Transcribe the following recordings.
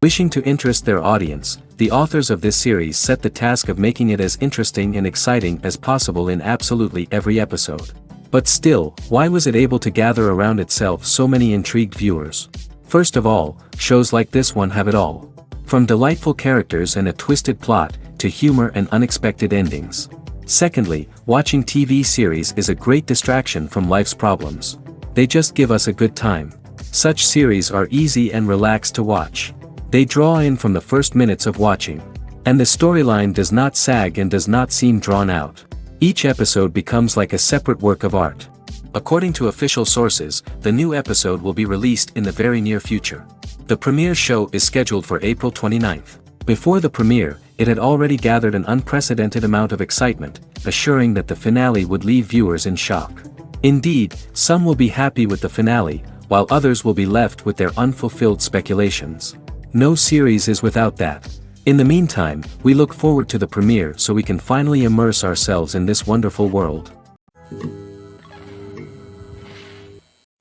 Wishing to interest their audience, the authors of this series set the task of making it as interesting and exciting as possible in absolutely every episode. But still, why was it able to gather around itself so many intrigued viewers? First of all, shows like this one have it all. From delightful characters and a twisted plot, to humor and unexpected endings. Secondly, watching TV series is a great distraction from life's problems. They just give us a good time. Such series are easy and relaxed to watch. They draw in from the first minutes of watching. And the storyline does not sag and does not seem drawn out. Each episode becomes like a separate work of art. According to official sources, the new episode will be released in the very near future. The premiere show is scheduled for April 29th. Before the premiere, it had already gathered an unprecedented amount of excitement, assuring that the finale would leave viewers in shock. Indeed, some will be happy with the finale, while others will be left with their unfulfilled speculations. No series is without that. In the meantime, we look forward to the premiere so we can finally immerse ourselves in this wonderful world.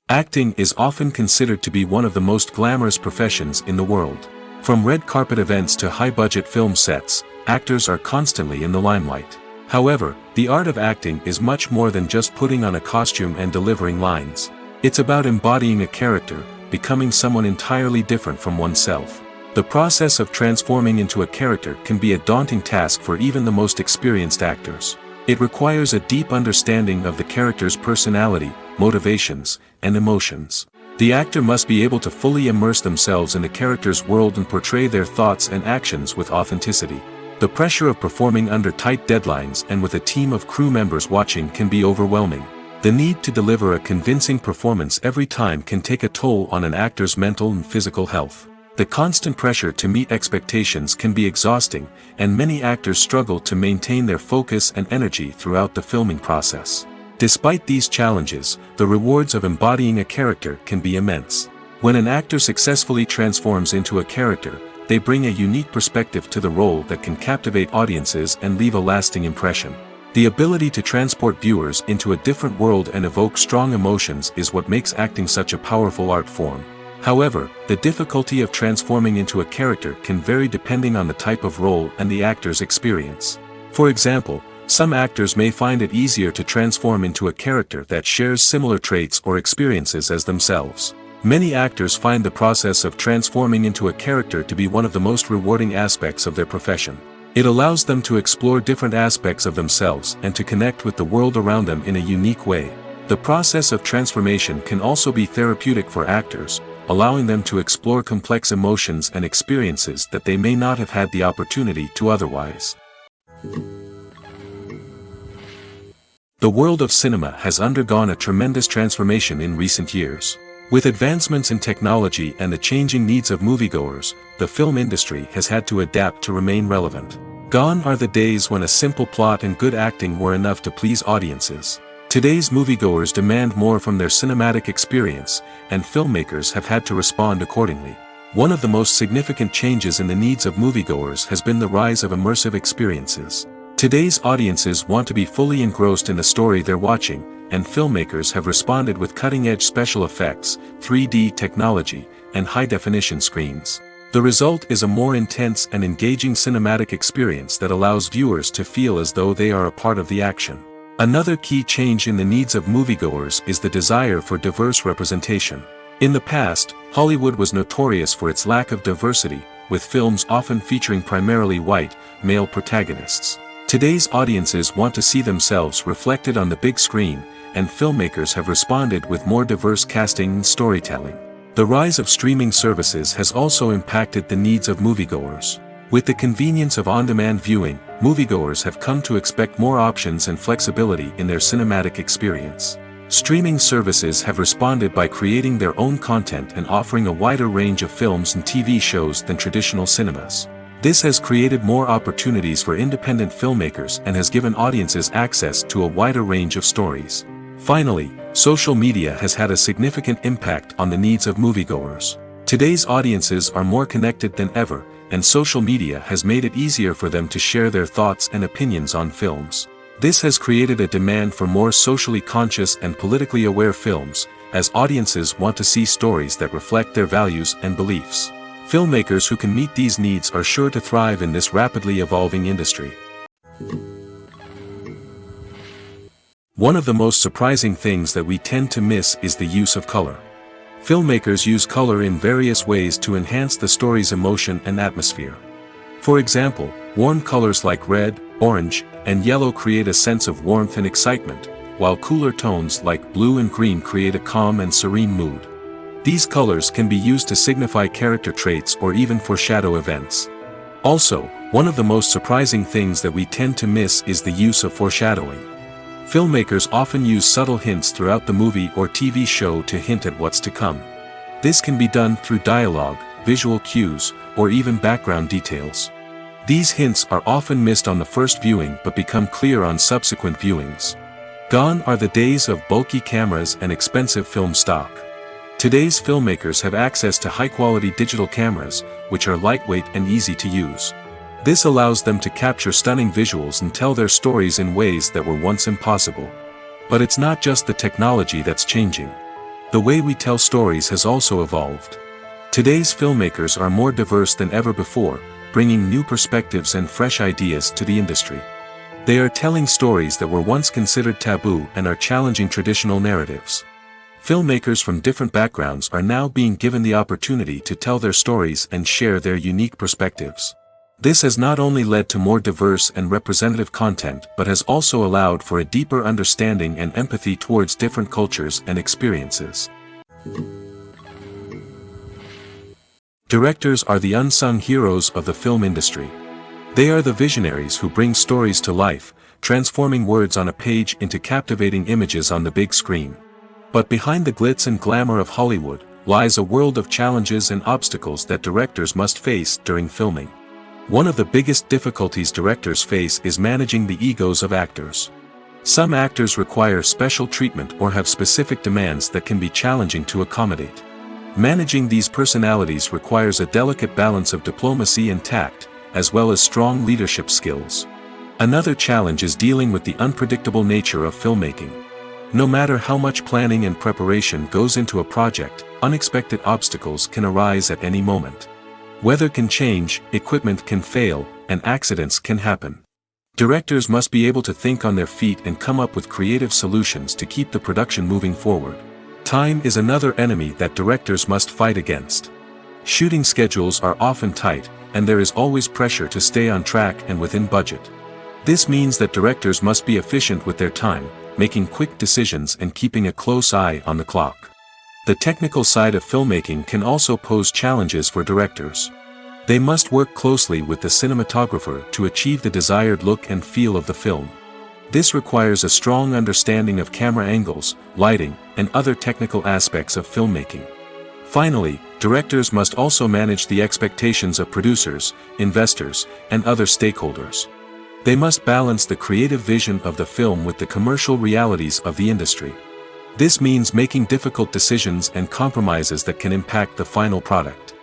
Acting is often considered to be one of the most glamorous professions in the world. From red carpet events to high-budget film sets, actors are constantly in the limelight. However, the art of acting is much more than just putting on a costume and delivering lines. It's about embodying a character, becoming someone entirely different from oneself. The process of transforming into a character can be a daunting task for even the most experienced actors. It requires a deep understanding of the character's personality, motivations, and emotions. The actor must be able to fully immerse themselves in the character's world and portray their thoughts and actions with authenticity. The pressure of performing under tight deadlines and with a team of crew members watching can be overwhelming. The need to deliver a convincing performance every time can take a toll on an actor's mental and physical health. The constant pressure to meet expectations can be exhausting, and many actors struggle to maintain their focus and energy throughout the filming process. Despite these challenges, the rewards of embodying a character can be immense. When an actor successfully transforms into a character, they bring a unique perspective to the role that can captivate audiences and leave a lasting impression. The ability to transport viewers into a different world and evoke strong emotions is what makes acting such a powerful art form. However, the difficulty of transforming into a character can vary depending on the type of role and the actor's experience. For example, some actors may find it easier to transform into a character that shares similar traits or experiences as themselves. Many actors find the process of transforming into a character to be one of the most rewarding aspects of their profession. It allows them to explore different aspects of themselves and to connect with the world around them in a unique way. The process of transformation can also be therapeutic for actors, allowing them to explore complex emotions and experiences that they may not have had the opportunity to otherwise. The world of cinema has undergone a tremendous transformation in recent years. With advancements in technology and the changing needs of moviegoers, the film industry has had to adapt to remain relevant. Gone are the days when a simple plot and good acting were enough to please audiences. Today's moviegoers demand more from their cinematic experience, and filmmakers have had to respond accordingly. One of the most significant changes in the needs of moviegoers has been the rise of immersive experiences. Today's audiences want to be fully engrossed in the story they're watching, and filmmakers have responded with cutting-edge special effects, 3D technology, and high-definition screens. The result is a more intense and engaging cinematic experience that allows viewers to feel as though they are a part of the action. Another key change in the needs of moviegoers is the desire for diverse representation. In the past, Hollywood was notorious for its lack of diversity, with films often featuring primarily white, male protagonists. Today's audiences want to see themselves reflected on the big screen, and filmmakers have responded with more diverse casting and storytelling. The rise of streaming services has also impacted the needs of moviegoers. With the convenience of on-demand viewing, moviegoers have come to expect more options and flexibility in their cinematic experience. Streaming services have responded by creating their own content and offering a wider range of films and TV shows than traditional cinemas. This has created more opportunities for independent filmmakers and has given audiences access to a wider range of stories. Finally, social media has had a significant impact on the needs of moviegoers. Today's audiences are more connected than ever, and social media has made it easier for them to share their thoughts and opinions on films. This has created a demand for more socially conscious and politically aware films, as audiences want to see stories that reflect their values and beliefs. Filmmakers who can meet these needs are sure to thrive in this rapidly evolving industry. One of the most surprising things that we tend to miss is the use of color. Filmmakers use color in various ways to enhance the story's emotion and atmosphere. For example, warm colors like red, orange, and yellow create a sense of warmth and excitement, while cooler tones like blue and green create a calm and serene mood. These colors can be used to signify character traits or even foreshadow events. Also, one of the most surprising things that we tend to miss is the use of foreshadowing. Filmmakers often use subtle hints throughout the movie or TV show to hint at what's to come. This can be done through dialogue, visual cues, or even background details. These hints are often missed on the first viewing but become clear on subsequent viewings. Gone are the days of bulky cameras and expensive film stock. Today's filmmakers have access to high-quality digital cameras, which are lightweight and easy to use. This allows them to capture stunning visuals and tell their stories in ways that were once impossible. But it's not just the technology that's changing. The way we tell stories has also evolved. Today's filmmakers are more diverse than ever before, bringing new perspectives and fresh ideas to the industry. They are telling stories that were once considered taboo and are challenging traditional narratives. Filmmakers from different backgrounds are now being given the opportunity to tell their stories and share their unique perspectives. This has not only led to more diverse and representative content but has also allowed for a deeper understanding and empathy towards different cultures and experiences. Directors are the unsung heroes of the film industry. They are the visionaries who bring stories to life, transforming words on a page into captivating images on the big screen. But behind the glitz and glamour of Hollywood lies a world of challenges and obstacles that directors must face during filming. One of the biggest difficulties directors face is managing the egos of actors. Some actors require special treatment or have specific demands that can be challenging to accommodate. Managing these personalities requires a delicate balance of diplomacy and tact, as well as strong leadership skills. Another challenge is dealing with the unpredictable nature of filmmaking. No matter how much planning and preparation goes into a project, unexpected obstacles can arise at any moment. Weather can change, equipment can fail, and accidents can happen. Directors must be able to think on their feet and come up with creative solutions to keep the production moving forward. Time is another enemy that directors must fight against. Shooting schedules are often tight, and there is always pressure to stay on track and within budget. This means that directors must be efficient with their time, making quick decisions and keeping a close eye on the clock. The technical side of filmmaking can also pose challenges for directors. They must work closely with the cinematographer to achieve the desired look and feel of the film. This requires a strong understanding of camera angles, lighting, and other technical aspects of filmmaking. Finally, directors must also manage the expectations of producers, investors, and other stakeholders. They must balance the creative vision of the film with the commercial realities of the industry. This means making difficult decisions and compromises that can impact the final product.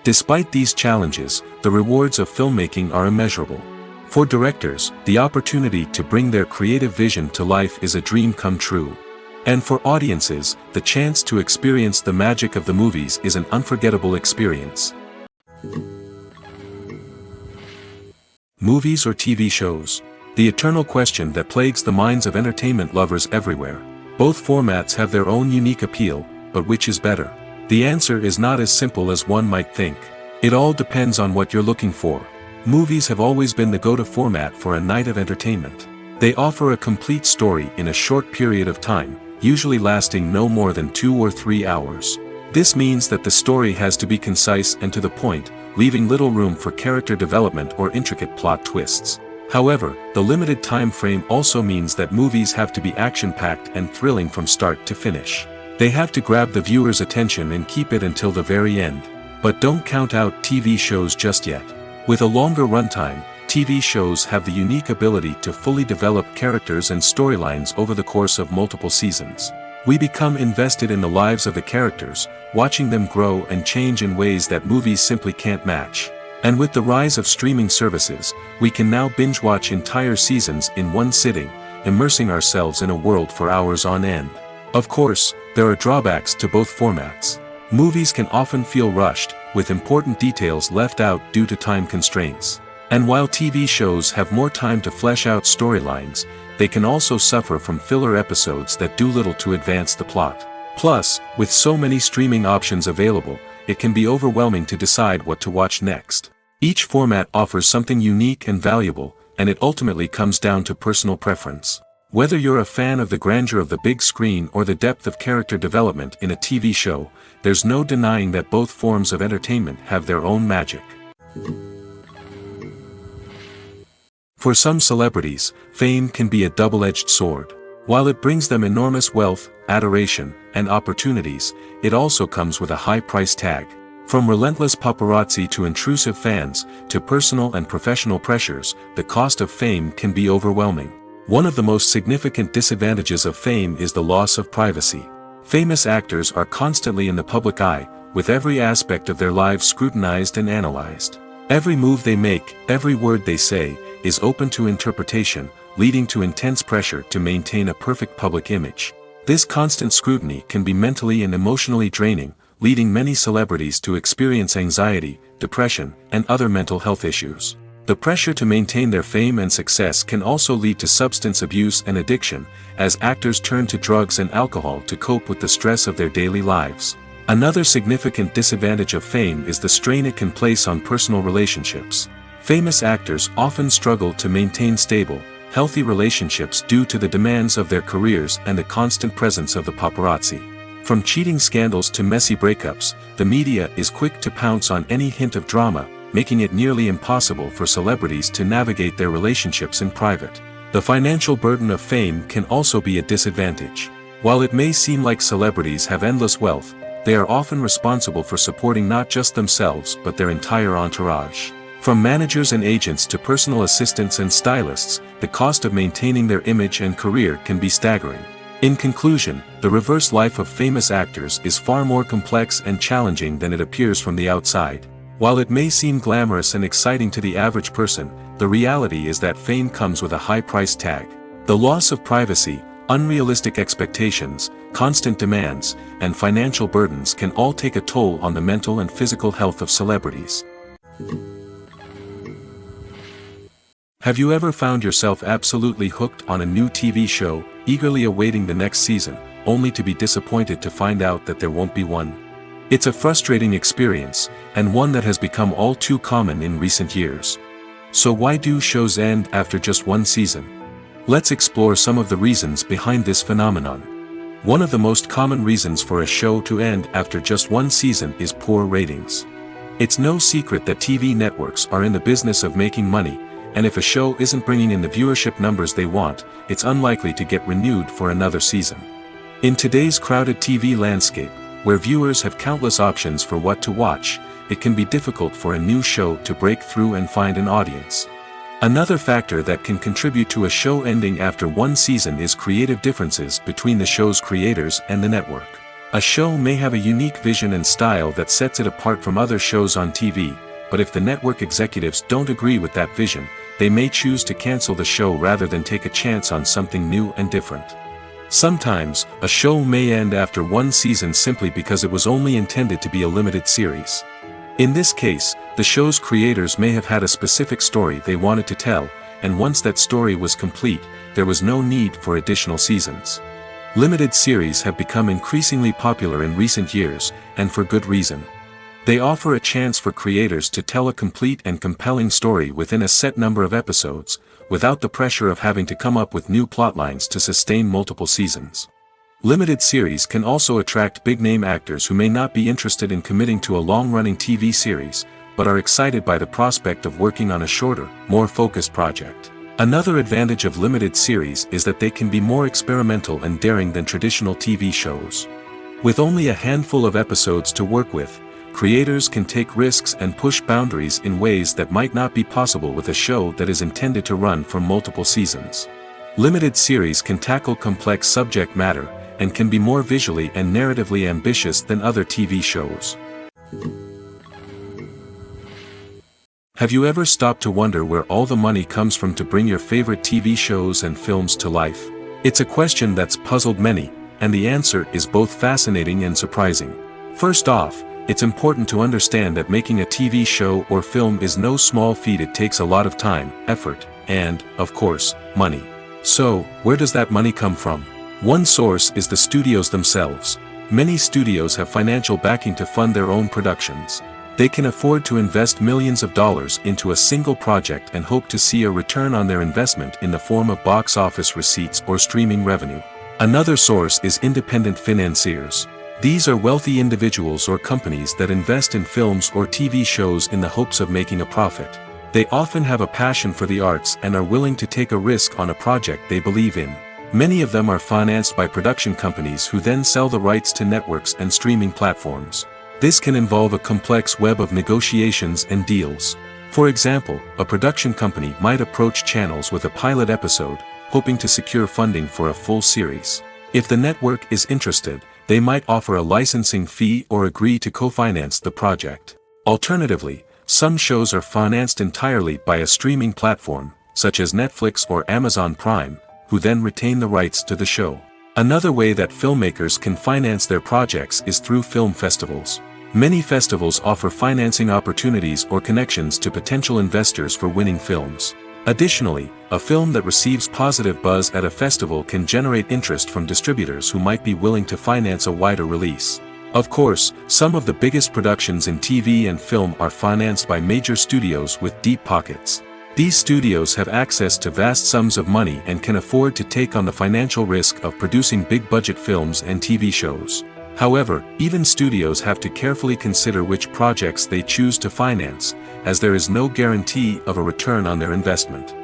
Despite these challenges, the rewards of filmmaking are immeasurable. For directors, the opportunity to bring their creative vision to life is a dream come true. And for audiences, the chance to experience the magic of the movies is an unforgettable experience. Movies or TV shows? The eternal question that plagues the minds of entertainment lovers everywhere. Both formats have their own unique appeal, but which is better? The answer is not as simple as one might think. It all depends on what you're looking for. Movies have always been the go-to format for a night of entertainment. They offer a complete story in a short period of time, usually lasting no more than 2 or 3 hours. This means that the story has to be concise and to the point, leaving little room for character development or intricate plot twists. However, the limited time frame also means that movies have to be action-packed and thrilling from start to finish. They have to grab the viewer's attention and keep it until the very end. But don't count out TV shows just yet. With a longer runtime, TV shows have the unique ability to fully develop characters and storylines over the course of multiple seasons. We become invested in the lives of the characters, watching them grow and change in ways that movies simply can't match. And with the rise of streaming services, we can now binge-watch entire seasons in one sitting, immersing ourselves in a world for hours on end. Of course, there are drawbacks to both formats. Movies can often feel rushed, with important details left out due to time constraints. And while TV shows have more time to flesh out storylines, they can also suffer from filler episodes that do little to advance the plot. Plus, with so many streaming options available, it can be overwhelming to decide what to watch next. Each format offers something unique and valuable, and it ultimately comes down to personal preference. Whether you're a fan of the grandeur of the big screen or the depth of character development in a TV show, there's no denying that both forms of entertainment have their own magic. For some celebrities, fame can be a double-edged sword. While it brings them enormous wealth, adoration, and opportunities, it also comes with a high price tag. From relentless paparazzi to intrusive fans, to personal and professional pressures, the cost of fame can be overwhelming. One of the most significant disadvantages of fame is the loss of privacy. Famous actors are constantly in the public eye, with every aspect of their lives scrutinized and analyzed. Every move they make, every word they say, is open to interpretation, leading to intense pressure to maintain a perfect public image. This constant scrutiny can be mentally and emotionally draining, leading many celebrities to experience anxiety, depression, and other mental health issues. The pressure to maintain their fame and success can also lead to substance abuse and addiction, as actors turn to drugs and alcohol to cope with the stress of their daily lives. Another significant disadvantage of fame is the strain it can place on personal relationships. Famous actors often struggle to maintain stable, healthy relationships due to the demands of their careers and the constant presence of the paparazzi. From cheating scandals to messy breakups, the media is quick to pounce on any hint of drama, making it nearly impossible for celebrities to navigate their relationships in private. The financial burden of fame can also be a disadvantage. While it may seem like celebrities have endless wealth, they are often responsible for supporting not just themselves but their entire entourage. From managers and agents to personal assistants and stylists, the cost of maintaining their image and career can be staggering. In conclusion, the reverse life of famous actors is far more complex and challenging than it appears from the outside. While it may seem glamorous and exciting to the average person, the reality is that fame comes with a high price tag. The loss of privacy, unrealistic expectations, constant demands, and financial burdens can all take a toll on the mental and physical health of celebrities. Have you ever found yourself absolutely hooked on a new TV show, eagerly awaiting the next season, only to be disappointed to find out that there won't be one? It's a frustrating experience, and one that has become all too common in recent years. So why do shows end after just one season? Let's explore some of the reasons behind this phenomenon. One of the most common reasons for a show to end after just one season is poor ratings. It's no secret that TV networks are in the business of making money, and if a show isn't bringing in the viewership numbers they want, it's unlikely to get renewed for another season. In today's crowded TV landscape, where viewers have countless options for what to watch, it can be difficult for a new show to break through and find an audience. Another factor that can contribute to a show ending after one season is creative differences between the show's creators and the network. A show may have a unique vision and style that sets it apart from other shows on TV, but if the network executives don't agree with that vision, they may choose to cancel the show rather than take a chance on something new and different. Sometimes, a show may end after one season simply because it was only intended to be a limited series. In this case, the show's creators may have had a specific story they wanted to tell, and once that story was complete, there was no need for additional seasons. Limited series have become increasingly popular in recent years, and for good reason. They offer a chance for creators to tell a complete and compelling story within a set number of episodes, without the pressure of having to come up with new plotlines to sustain multiple seasons. Limited series can also attract big-name actors who may not be interested in committing to a long-running TV series, but are excited by the prospect of working on a shorter, more focused project. Another advantage of limited series is that they can be more experimental and daring than traditional TV shows. With only a handful of episodes to work with, creators can take risks and push boundaries in ways that might not be possible with a show that is intended to run for multiple seasons. Limited series can tackle complex subject matter, and can be more visually and narratively ambitious than other TV shows. Have you ever stopped to wonder where all the money comes from to bring your favorite TV shows and films to life? It's a question that's puzzled many, and the answer is both fascinating and surprising. First off, it's important to understand that making a TV show or film is no small feat. It takes a lot of time, effort, and, of course, money. So, where does that money come from? One source is the studios themselves. Many studios have financial backing to fund their own productions. They can afford to invest millions of dollars into a single project and hope to see a return on their investment in the form of box office receipts or streaming revenue. Another source is independent financiers. These are wealthy individuals or companies that invest in films or TV shows in the hopes of making a profit. They often have a passion for the arts and are willing to take a risk on a project they believe in. Many of them are financed by production companies who then sell the rights to networks and streaming platforms. This can involve a complex web of negotiations and deals. For example, a production company might approach channels with a pilot episode, hoping to secure funding for a full series. If the network is interested, they might offer a licensing fee or agree to co-finance the project. Alternatively, some shows are financed entirely by a streaming platform, such as Netflix or Amazon Prime, who then retain the rights to the show. Another way that filmmakers can finance their projects is through film festivals. Many festivals offer financing opportunities or connections to potential investors for winning films. Additionally, a film that receives positive buzz at a festival can generate interest from distributors who might be willing to finance a wider release. Of course, some of the biggest productions in TV and film are financed by major studios with deep pockets. These studios have access to vast sums of money and can afford to take on the financial risk of producing big-budget films and TV shows. However, even studios have to carefully consider which projects they choose to finance, as there is no guarantee of a return on their investment.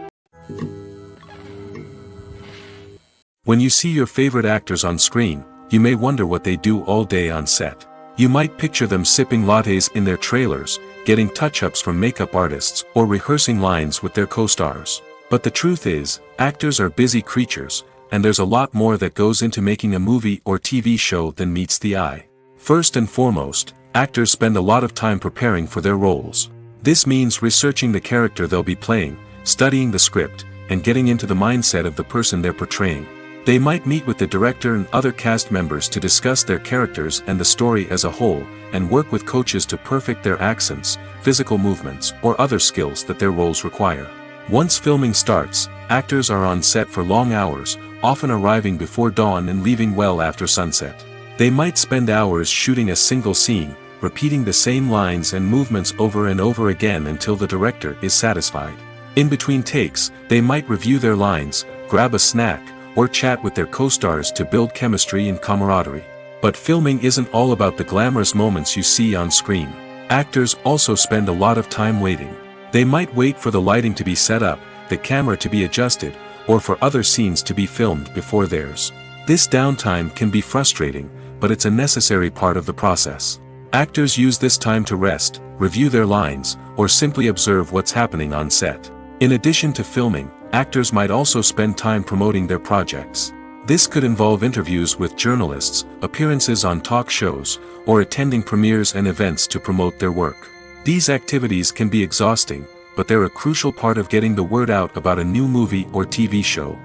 When you see your favorite actors on screen, you may wonder what they do all day on set. You might picture them sipping lattes in their trailers, getting touch-ups from makeup artists, or rehearsing lines with their co-stars. But the truth is, actors are busy creatures, and there's a lot more that goes into making a movie or TV show than meets the eye. First and foremost, actors spend a lot of time preparing for their roles. This means researching the character they'll be playing, studying the script, and getting into the mindset of the person they're portraying. They might meet with the director and other cast members to discuss their characters and the story as a whole, and work with coaches to perfect their accents, physical movements, or other skills that their roles require. Once filming starts, actors are on set for long hours, often arriving before dawn and leaving well after sunset. They might spend hours shooting a single scene, repeating the same lines and movements over and over again until the director is satisfied. In between takes, they might review their lines, grab a snack, or chat with their co-stars to build chemistry and camaraderie. But filming isn't all about the glamorous moments you see on screen. Actors also spend a lot of time waiting. They might wait for the lighting to be set up, the camera to be adjusted, or for other scenes to be filmed before theirs. This downtime can be frustrating, but it's a necessary part of the process. Actors use this time to rest, review their lines, or simply observe what's happening on set. In addition to filming, actors might also spend time promoting their projects. This could involve interviews with journalists, appearances on talk shows, or attending premieres and events to promote their work. These activities can be exhausting, but they're a crucial part of getting the word out about a new movie or TV show.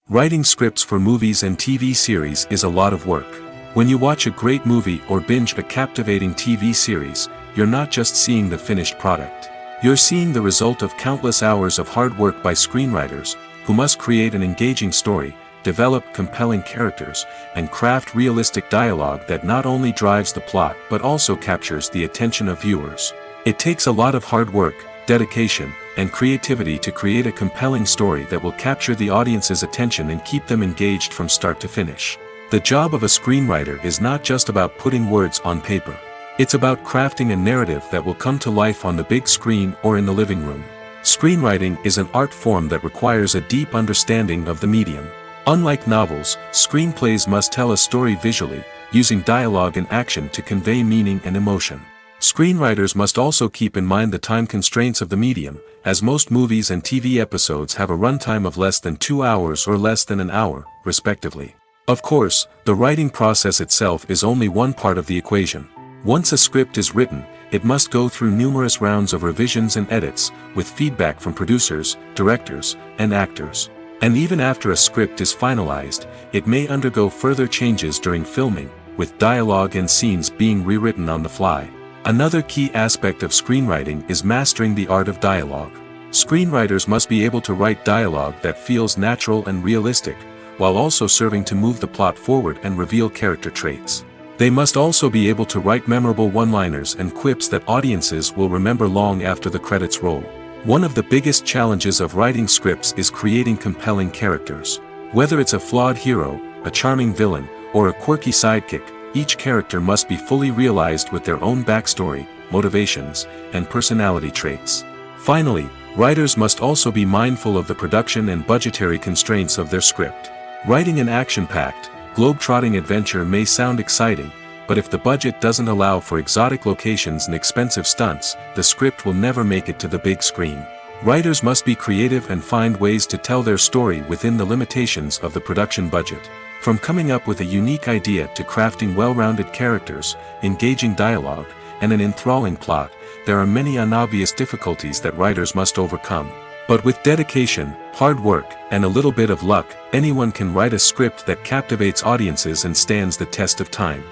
Writing scripts for movies and TV series is a lot of work. When you watch a great movie or binge a captivating TV series, you're not just seeing the finished product. You're seeing the result of countless hours of hard work by screenwriters, who must create an engaging story, develop compelling characters, and craft realistic dialogue that not only drives the plot but also captures the attention of viewers. It takes a lot of hard work, dedication, and creativity to create a compelling story that will capture the audience's attention and keep them engaged from start to finish. The job of a screenwriter is not just about putting words on paper. It's about crafting a narrative that will come to life on the big screen or in the living room. Screenwriting is an art form that requires a deep understanding of the medium. Unlike novels, screenplays must tell a story visually, using dialogue and action to convey meaning and emotion. Screenwriters must also keep in mind the time constraints of the medium, as most movies and TV episodes have a runtime of less than 2 hours or less than an hour, respectively. Of course, the writing process itself is only one part of the equation. Once a script is written, it must go through numerous rounds of revisions and edits, with feedback from producers, directors, and actors. And even after a script is finalized, it may undergo further changes during filming, with dialogue and scenes being rewritten on the fly. Another key aspect of screenwriting is mastering the art of dialogue. Screenwriters must be able to write dialogue that feels natural and realistic, while also serving to move the plot forward and reveal character traits. They must also be able to write memorable one-liners and quips that audiences will remember long after the credits roll. One of the biggest challenges of writing scripts is creating compelling characters. Whether it's a flawed hero, a charming villain, or a quirky sidekick, each character must be fully realized with their own backstory, motivations, and personality traits. Finally, writers must also be mindful of the production and budgetary constraints of their script. Writing an action-packed, globe-trotting adventure may sound exciting, but if the budget doesn't allow for exotic locations and expensive stunts, the script will never make it to the big screen. Writers must be creative and find ways to tell their story within the limitations of the production budget. From coming up with a unique idea to crafting well-rounded characters, engaging dialogue, and an enthralling plot, there are many unobvious difficulties that writers must overcome. But with dedication, hard work, and a little bit of luck, anyone can write a script that captivates audiences and stands the test of time.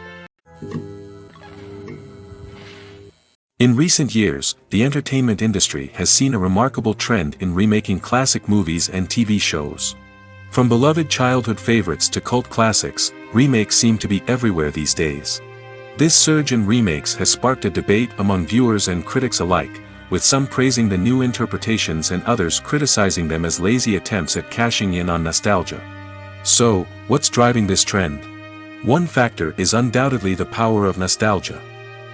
In recent years, the entertainment industry has seen a remarkable trend in remaking classic movies and TV shows. From beloved childhood favorites to cult classics, remakes seem to be everywhere these days. This surge in remakes has sparked a debate among viewers and critics alike, with some praising the new interpretations and others criticizing them as lazy attempts at cashing in on nostalgia. So, what's driving this trend? One factor is undoubtedly the power of nostalgia.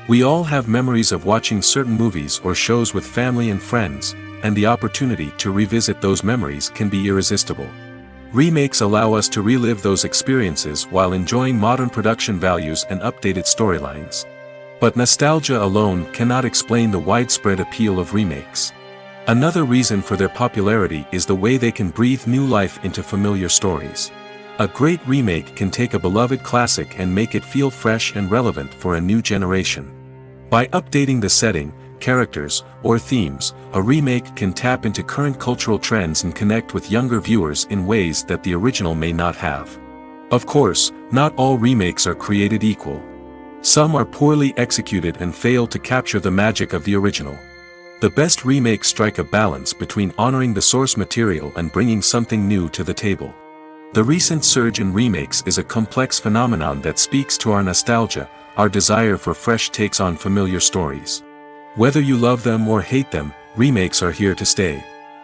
We all have memories of watching certain movies or shows with family and friends, and the opportunity to revisit those memories can be irresistible. Remakes allow us to relive those experiences while enjoying modern production values and updated storylines. But nostalgia alone cannot explain the widespread appeal of remakes. Another reason for their popularity is the way they can breathe new life into familiar stories. A great remake can take a beloved classic and make it feel fresh and relevant for a new generation. By updating the setting, characters, or themes, a remake can tap into current cultural trends and connect with younger viewers in ways that the original may not have. Of course, not all remakes are created equal. Some are poorly executed and fail to capture the magic of the original. The best remakes strike a balance between honoring the source material and bringing something new to the table. The recent surge in remakes is a complex phenomenon that speaks to our nostalgia, our desire for fresh takes on familiar stories. Whether you love them or hate them, remakes are here to stay.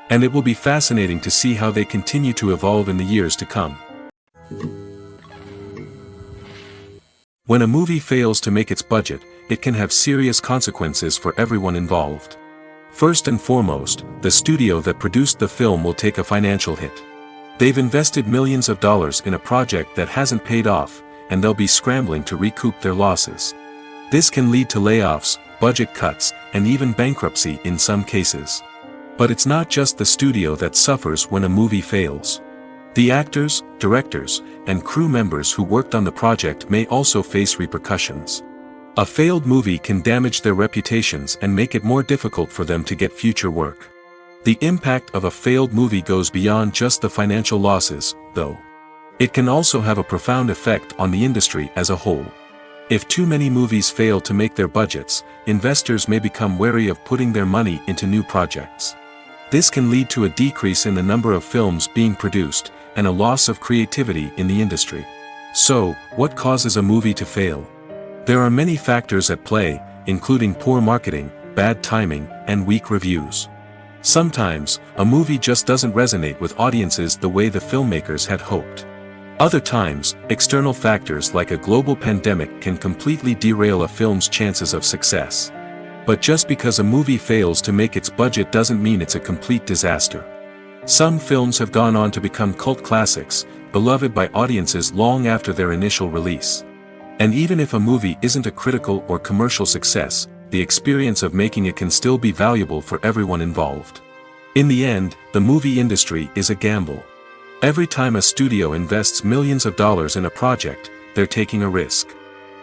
And it will be fascinating to see how they continue to evolve in the years to come. When a movie fails to make its budget, it can have serious consequences for everyone involved. First and foremost, the studio that produced the film will take a financial hit. They've invested millions of dollars in a project that hasn't paid off, and they'll be scrambling to recoup their losses. This can lead to layoffs, budget cuts, and even bankruptcy in some cases. But it's not just the studio that suffers when a movie fails. The actors, directors, and crew members who worked on the project may also face repercussions. A failed movie can damage their reputations and make it more difficult for them to get future work. The impact of a failed movie goes beyond just the financial losses, though. It can also have a profound effect on the industry as a whole. If too many movies fail to make their budgets, investors may become wary of putting their money into new projects. This can lead to a decrease in the number of films being produced, and a loss of creativity in the industry. So, what causes a movie to fail? There are many factors at play, including poor marketing, bad timing, and weak reviews. Sometimes, a movie just doesn't resonate with audiences the way the filmmakers had hoped. Other times, external factors like a global pandemic can completely derail a film's chances of success. But just because a movie fails to make its budget doesn't mean it's a complete disaster. Some films have gone on to become cult classics, beloved by audiences long after their initial release. And even if a movie isn't a critical or commercial success, the experience of making it can still be valuable for everyone involved. In the end, the movie industry is a gamble. Every time a studio invests millions of dollars in a project, they're taking a risk.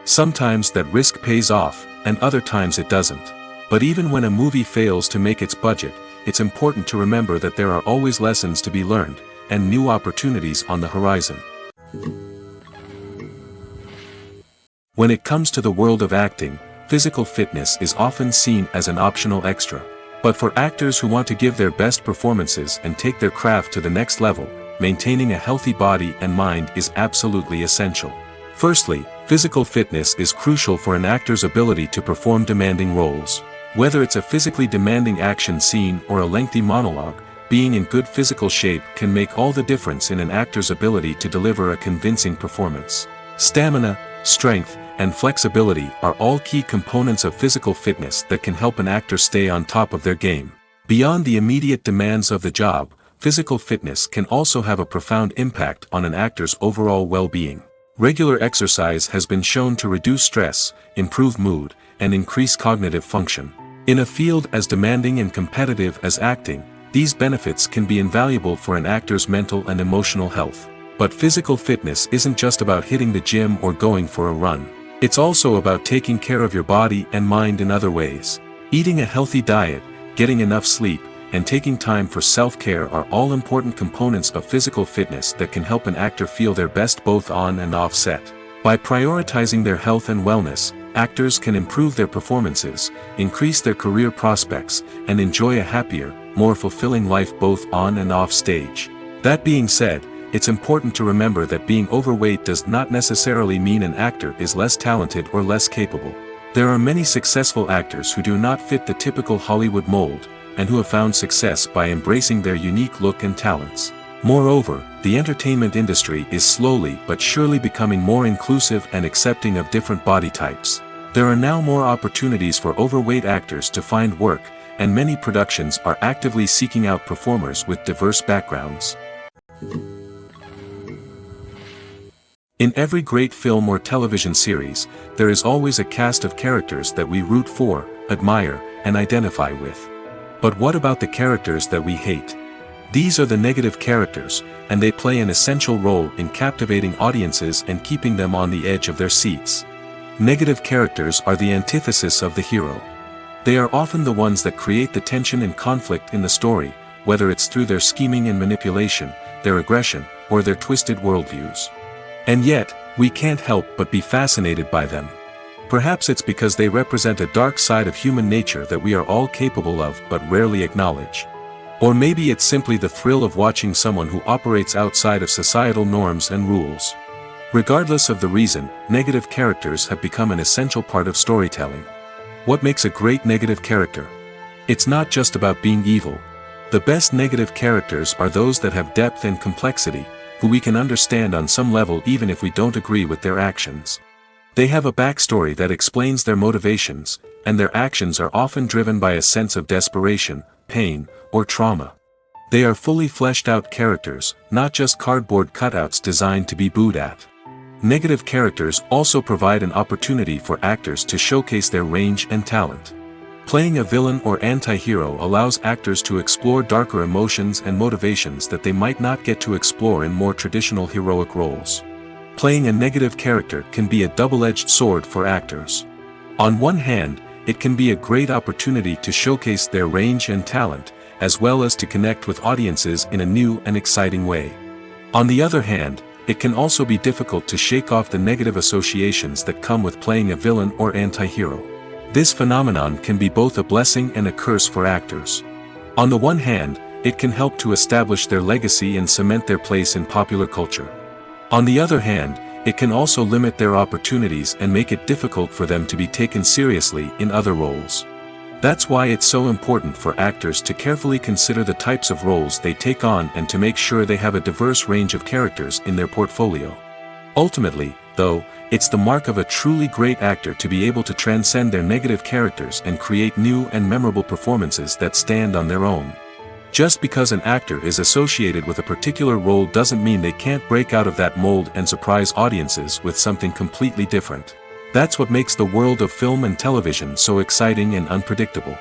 Sometimes that risk pays off, and other times it doesn't. But even when a movie fails to make its budget, it's important to remember that there are always lessons to be learned, and new opportunities on the horizon. When it comes to the world of acting, physical fitness is often seen as an optional extra. But for actors who want to give their best performances and take their craft to the next level, maintaining a healthy body and mind is absolutely essential. Firstly, physical fitness is crucial for an actor's ability to perform demanding roles. Whether it's a physically demanding action scene or a lengthy monologue, being in good physical shape can make all the difference in an actor's ability to deliver a convincing performance. Stamina, strength, and flexibility are all key components of physical fitness that can help an actor stay on top of their game. Beyond the immediate demands of the job, physical fitness can also have a profound impact on an actor's overall well-being. Regular exercise has been shown to reduce stress, improve mood, and increase cognitive function. In a field as demanding and competitive as acting, these benefits can be invaluable for an actor's mental and emotional health. But physical fitness isn't just about hitting the gym or going for a run. It's also about taking care of your body and mind in other ways. Eating a healthy diet, getting enough sleep, and taking time for self-care are all important components of physical fitness that can help an actor feel their best both on and off set. By prioritizing their health and wellness, actors can improve their performances, increase their career prospects, and enjoy a happier, more fulfilling life both on and off stage. That being said, it's important to remember that being overweight does not necessarily mean an actor is less talented or less capable. There are many successful actors who do not fit the typical Hollywood mold, and who have found success by embracing their unique look and talents. Moreover, the entertainment industry is slowly but surely becoming more inclusive and accepting of different body types. There are now more opportunities for overweight actors to find work, and many productions are actively seeking out performers with diverse backgrounds. In every great film or television series, there is always a cast of characters that we root for, admire, and identify with. But what about the characters that we hate? These are the negative characters, and they play an essential role in captivating audiences and keeping them on the edge of their seats. Negative characters are the antithesis of the hero. They are often the ones that create the tension and conflict in the story, whether it's through their scheming and manipulation, their aggression, or their twisted worldviews. And yet, we can't help but be fascinated by them. Perhaps it's because they represent a dark side of human nature that we are all capable of but rarely acknowledge. Or maybe it's simply the thrill of watching someone who operates outside of societal norms and rules. Regardless of the reason, negative characters have become an essential part of storytelling. What makes a great negative character? It's not just about being evil. The best negative characters are those that have depth and complexity, who we can understand on some level even if we don't agree with their actions. They have a backstory that explains their motivations, and their actions are often driven by a sense of desperation, pain, or trauma. They are fully fleshed out characters, not just cardboard cutouts designed to be booed at. Negative characters also provide an opportunity for actors to showcase their range and talent. Playing a villain or anti-hero allows actors to explore darker emotions and motivations that they might not get to explore in more traditional heroic roles. Playing a negative character can be a double-edged sword for actors. On one hand, it can be a great opportunity to showcase their range and talent, as well as to connect with audiences in a new and exciting way. On the other hand, it can also be difficult to shake off the negative associations that come with playing a villain or anti-hero. This phenomenon can be both a blessing and a curse for actors. On the one hand, it can help to establish their legacy and cement their place in popular culture. On the other hand, it can also limit their opportunities and make it difficult for them to be taken seriously in other roles. That's why it's so important for actors to carefully consider the types of roles they take on and to make sure they have a diverse range of characters in their portfolio. Ultimately, though, it's the mark of a truly great actor to be able to transcend their negative characters and create new and memorable performances that stand on their own. Just because an actor is associated with a particular role doesn't mean they can't break out of that mold and surprise audiences with something completely different. That's what makes the world of film and television so exciting and unpredictable.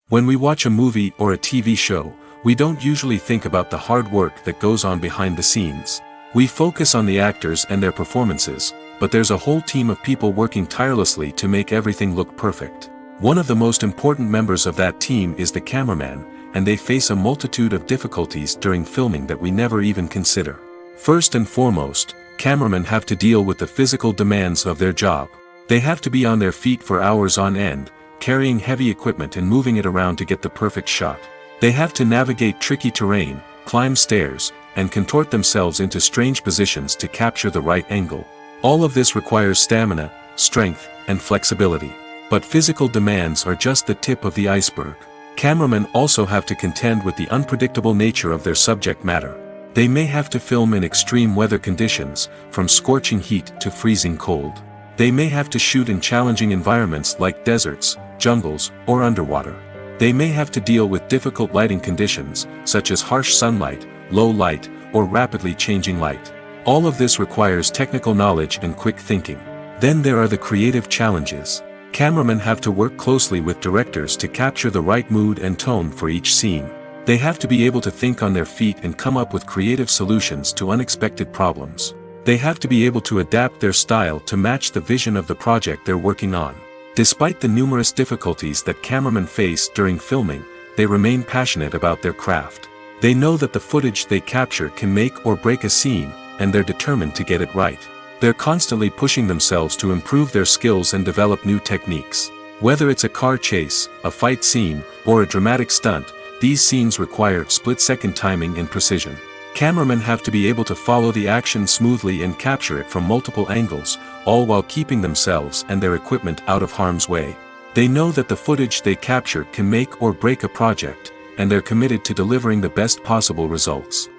When we watch a movie or a TV show, we don't usually think about the hard work that goes on behind the scenes. We focus on the actors and their performances, but there's a whole team of people working tirelessly to make everything look perfect. One of the most important members of that team is the cameraman, and they face a multitude of difficulties during filming that we never even consider. First and foremost, cameramen have to deal with the physical demands of their job. They have to be on their feet for hours on end, carrying heavy equipment and moving it around to get the perfect shot. They have to navigate tricky terrain, climb stairs, and contort themselves into strange positions to capture the right angle. All of this requires stamina, strength, and flexibility. But physical demands are just the tip of the iceberg. Cameramen also have to contend with the unpredictable nature of their subject matter. They may have to film in extreme weather conditions, from scorching heat to freezing cold. They may have to shoot in challenging environments like deserts, jungles, or underwater. They may have to deal with difficult lighting conditions, such as harsh sunlight, low light, or rapidly changing light. All of this requires technical knowledge and quick thinking. Then there are the creative challenges. Cameramen have to work closely with directors to capture the right mood and tone for each scene. They have to be able to think on their feet and come up with creative solutions to unexpected problems. They have to be able to adapt their style to match the vision of the project they're working on. Despite the numerous difficulties that cameramen face during filming, they remain passionate about their craft. They know that the footage they capture can make or break a scene, and they're determined to get it right. They're constantly pushing themselves to improve their skills and develop new techniques. Whether it's a car chase, a fight scene, or a dramatic stunt, these scenes require split-second timing and precision. Cameramen have to be able to follow the action smoothly and capture it from multiple angles, all while keeping themselves and their equipment out of harm's way. They know that the footage they capture can make or break a project, and they're committed to delivering the best possible results.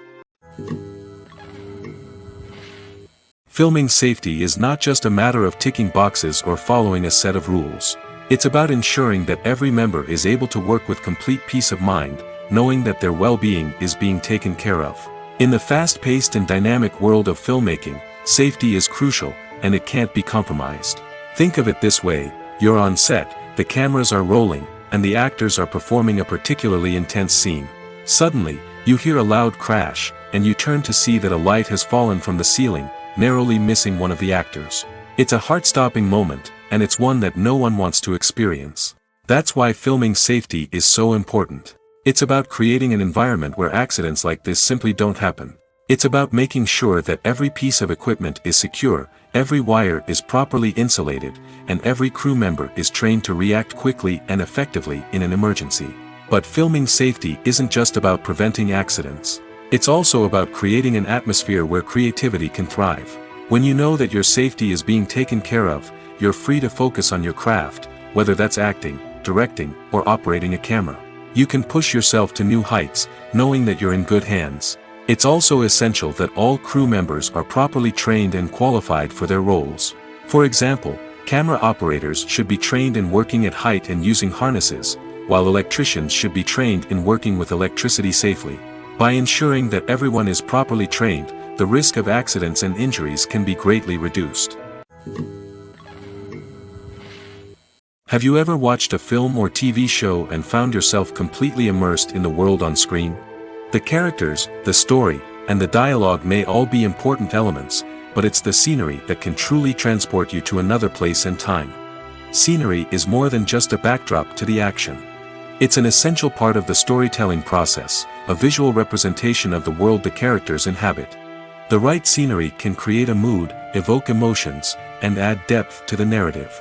Filming safety is not just a matter of ticking boxes or following a set of rules. It's about ensuring that every member is able to work with complete peace of mind, knowing that their well-being is being taken care of. In the fast-paced and dynamic world of filmmaking, safety is crucial, and it can't be compromised. Think of it this way: you're on set, the cameras are rolling, and the actors are performing a particularly intense scene. Suddenly, you hear a loud crash, and you turn to see that a light has fallen from the ceiling, narrowly missing one of the actors. It's a heart-stopping moment, and it's one that no one wants to experience. That's why filming safety is so important. It's about creating an environment where accidents like this simply don't happen. It's about making sure that every piece of equipment is secure, every wire is properly insulated, and every crew member is trained to react quickly and effectively in an emergency. But filming safety isn't just about preventing accidents. It's also about creating an atmosphere where creativity can thrive. When you know that your safety is being taken care of, you're free to focus on your craft, whether that's acting, directing, or operating a camera. You can push yourself to new heights, knowing that you're in good hands. It's also essential that all crew members are properly trained and qualified for their roles. For example, camera operators should be trained in working at height and using harnesses, while electricians should be trained in working with electricity safely. By ensuring that everyone is properly trained, the risk of accidents and injuries can be greatly reduced. Have you ever watched a film or TV show and found yourself completely immersed in the world on screen? The characters, the story, and the dialogue may all be important elements, but it's the scenery that can truly transport you to another place and time. Scenery is more than just a backdrop to the action. It's an essential part of the storytelling process, a visual representation of the world the characters inhabit. The right scenery can create a mood, evoke emotions, and add depth to the narrative.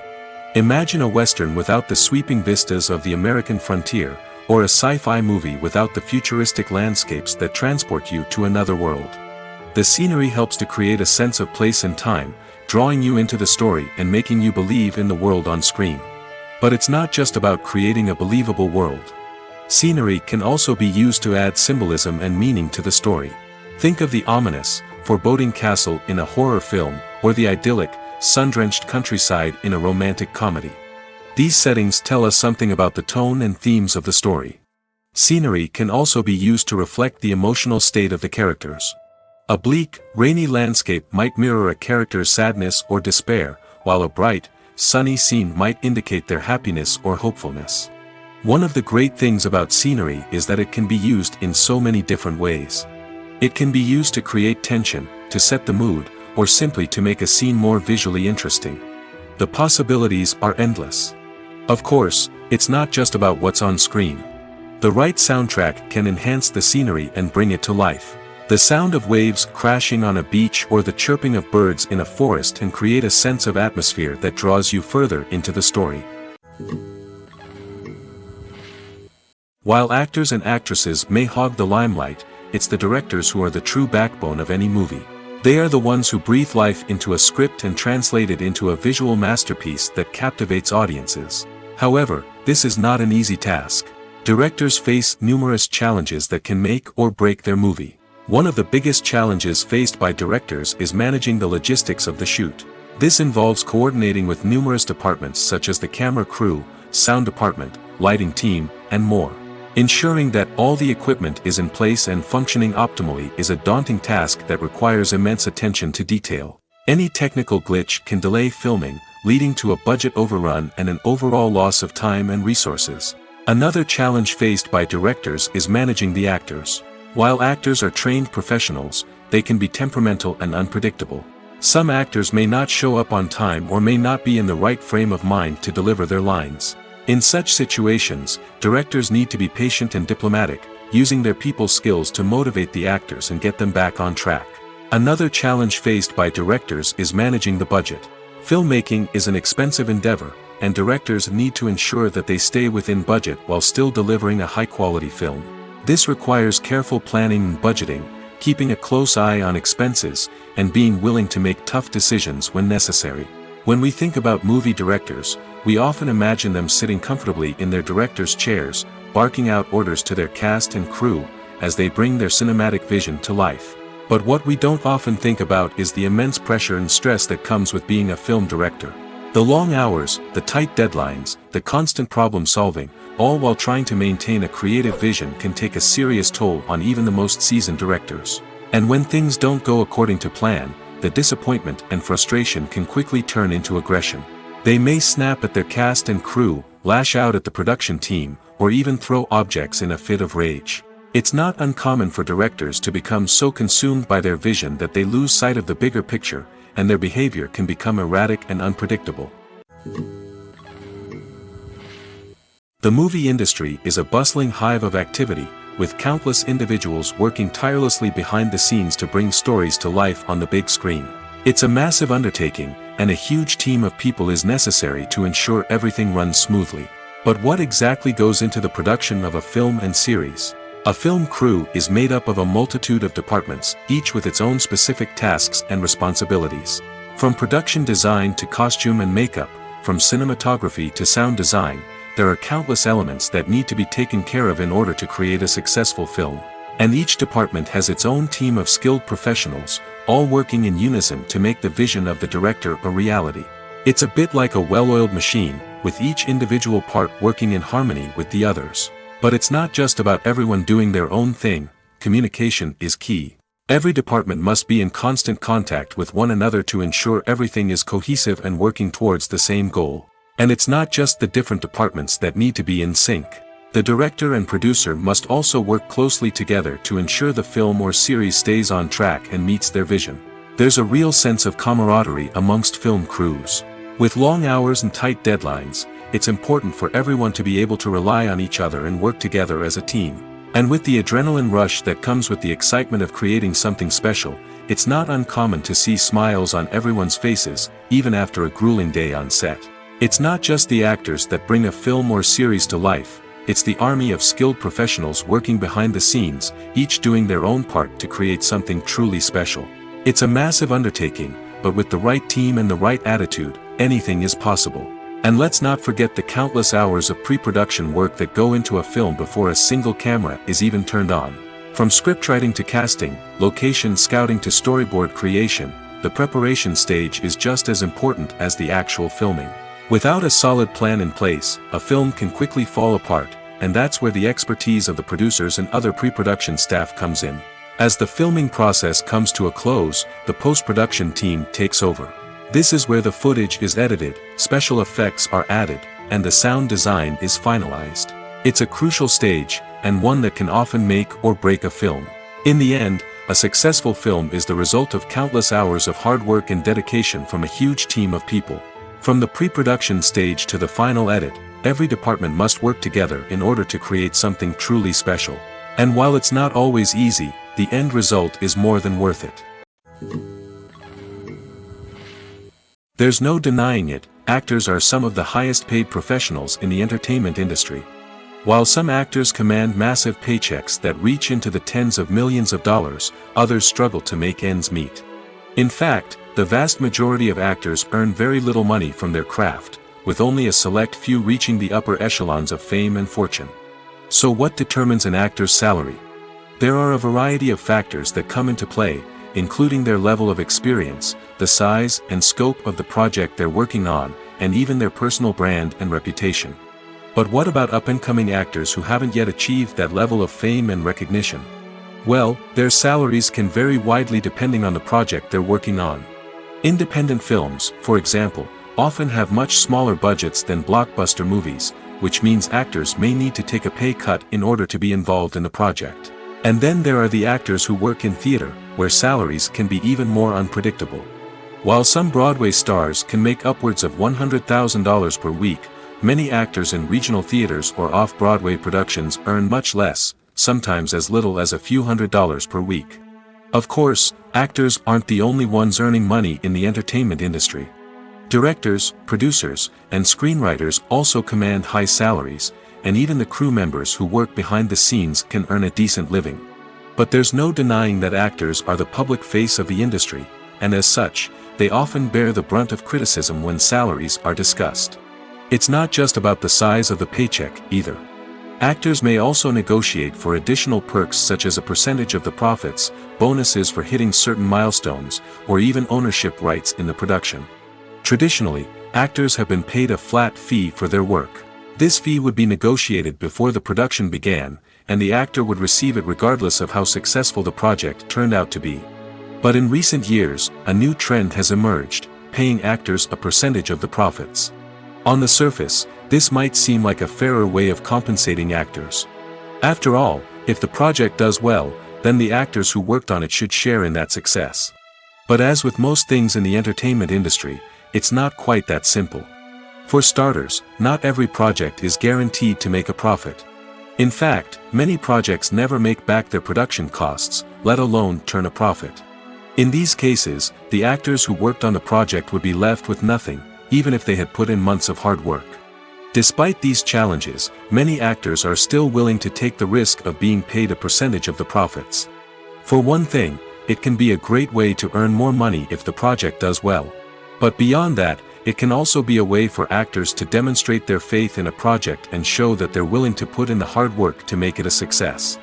Imagine a Western without the sweeping vistas of the American frontier, or a sci-fi movie without the futuristic landscapes that transport you to another world. The scenery helps to create a sense of place and time, drawing you into the story and making you believe in the world on screen. But it's not just about creating a believable world. Scenery can also be used to add symbolism and meaning to the story. Think of the ominous, foreboding castle in a horror film, or the idyllic, sun-drenched countryside in a romantic comedy. These settings tell us something about the tone and themes of the story. Scenery can also be used to reflect the emotional state of the characters. A bleak, rainy landscape might mirror a character's sadness or despair, while a bright, sunny scene might indicate their happiness or hopefulness. One of the great things about scenery is that it can be used in so many different ways. It can be used to create tension, to set the mood, or simply to make a scene more visually interesting. The possibilities are endless. Of course, it's not just about what's on screen. The right soundtrack can enhance the scenery and bring it to life. The sound of waves crashing on a beach or the chirping of birds in a forest can create a sense of atmosphere that draws you further into the story. While actors and actresses may hog the limelight, it's the directors who are the true backbone of any movie. They are the ones who breathe life into a script and translate it into a visual masterpiece that captivates audiences. However, this is not an easy task. Directors face numerous challenges that can make or break their movie. One of the biggest challenges faced by directors is managing the logistics of the shoot. This involves coordinating with numerous departments such as the camera crew, sound department, lighting team, and more. Ensuring that all the equipment is in place and functioning optimally is a daunting task that requires immense attention to detail. Any technical glitch can delay filming, leading to a budget overrun and an overall loss of time and resources. Another challenge faced by directors is managing the actors. While actors are trained professionals, they can be temperamental and unpredictable. Some actors may not show up on time or may not be in the right frame of mind to deliver their lines. In such situations, directors need to be patient and diplomatic, using their people skills to motivate the actors and get them back on track. Another challenge faced by directors is managing the budget. Filmmaking is an expensive endeavor, and directors need to ensure that they stay within budget while still delivering a high-quality film. This requires careful planning and budgeting, keeping a close eye on expenses, and being willing to make tough decisions when necessary. When we think about movie directors, we often imagine them sitting comfortably in their director's chairs, barking out orders to their cast and crew, as they bring their cinematic vision to life. But what we don't often think about is the immense pressure and stress that comes with being a film director. The long hours, the tight deadlines, the constant problem solving, all while trying to maintain a creative vision can take a serious toll on even the most seasoned directors. And when things don't go according to plan, the disappointment and frustration can quickly turn into aggression. They may snap at their cast and crew, lash out at the production team, or even throw objects in a fit of rage. It's not uncommon for directors to become so consumed by their vision that they lose sight of the bigger picture, and their behavior can become erratic and unpredictable. The movie industry is a bustling hive of activity, with countless individuals working tirelessly behind the scenes to bring stories to life on the big screen. It's a massive undertaking, and a huge team of people is necessary to ensure everything runs smoothly. But what exactly goes into the production of a film and series? A film crew is made up of a multitude of departments, each with its own specific tasks and responsibilities. From production design to costume and makeup, from cinematography to sound design, there are countless elements that need to be taken care of in order to create a successful film. And each department has its own team of skilled professionals, all working in unison to make the vision of the director a reality. It's a bit like a well-oiled machine, with each individual part working in harmony with the others. But it's not just about everyone doing their own thing. Communication is key. Every department must be in constant contact with one another to ensure everything is cohesive and working towards the same goal. And it's not just the different departments that need to be in sync. The director and producer must also work closely together to ensure the film or series stays on track and meets their vision. There's a real sense of camaraderie amongst film crews. With long hours and tight deadlines, it's important for everyone to be able to rely on each other and work together as a team. And with the adrenaline rush that comes with the excitement of creating something special, it's not uncommon to see smiles on everyone's faces, even after a grueling day on set. It's not just the actors that bring a film or series to life, it's the army of skilled professionals working behind the scenes, each doing their own part to create something truly special. It's a massive undertaking, but with the right team and the right attitude, anything is possible. And let's not forget the countless hours of pre-production work that go into a film before a single camera is even turned on. From scriptwriting to casting, location scouting to storyboard creation, the preparation stage is just as important as the actual filming. Without a solid plan in place, a film can quickly fall apart, and that's where the expertise of the producers and other pre-production staff comes in. As the filming process comes to a close, the post-production team takes over. This is where the footage is edited, special effects are added, and the sound design is finalized. It's a crucial stage, and one that can often make or break a film. In the end, a successful film is the result of countless hours of hard work and dedication from a huge team of people. From the pre-production stage to the final edit, every department must work together in order to create something truly special. And while it's not always easy, the end result is more than worth it. There's no denying it, actors are some of the highest paid professionals in the entertainment industry. While some actors command massive paychecks that reach into the tens of millions of dollars, others struggle to make ends meet. In fact, the vast majority of actors earn very little money from their craft, with only a select few reaching the upper echelons of fame and fortune. So what determines an actor's salary? There are a variety of factors that come into play, including their level of experience, the size and scope of the project they're working on, and even their personal brand and reputation. But what about up-and-coming actors who haven't yet achieved that level of fame and recognition? Well, their salaries can vary widely depending on the project they're working on. Independent films, for example, often have much smaller budgets than blockbuster movies, which means actors may need to take a pay cut in order to be involved in the project. And then there are the actors who work in theater, where salaries can be even more unpredictable. While some Broadway stars can make upwards of $100,000 per week, many actors in regional theaters or off-Broadway productions earn much less, sometimes as little as a few $100s per week. Of course, actors aren't the only ones earning money in the entertainment industry. Directors, producers, and screenwriters also command high salaries, and even the crew members who work behind the scenes can earn a decent living. But there's no denying that actors are the public face of the industry, and as such, they often bear the brunt of criticism when salaries are discussed. It's not just about the size of the paycheck, either. Actors may also negotiate for additional perks such as a percentage of the profits, bonuses for hitting certain milestones, or even ownership rights in the production. Traditionally, actors have been paid a flat fee for their work. This fee would be negotiated before the production began, and the actor would receive it regardless of how successful the project turned out to be. But in recent years, a new trend has emerged, paying actors a percentage of the profits. On the surface, this might seem like a fairer way of compensating actors. After all, if the project does well, then the actors who worked on it should share in that success. But as with most things in the entertainment industry, it's not quite that simple. For starters, not every project is guaranteed to make a profit. In fact, many projects never make back their production costs, let alone turn a profit. In these cases, the actors who worked on the project would be left with nothing, even if they had put in months of hard work. Despite these challenges, many actors are still willing to take the risk of being paid a percentage of the profits. For one thing, it can be a great way to earn more money if the project does well. But beyond that, it can also be a way for actors to demonstrate their faith in a project and show that they're willing to put in the hard work to make it a success.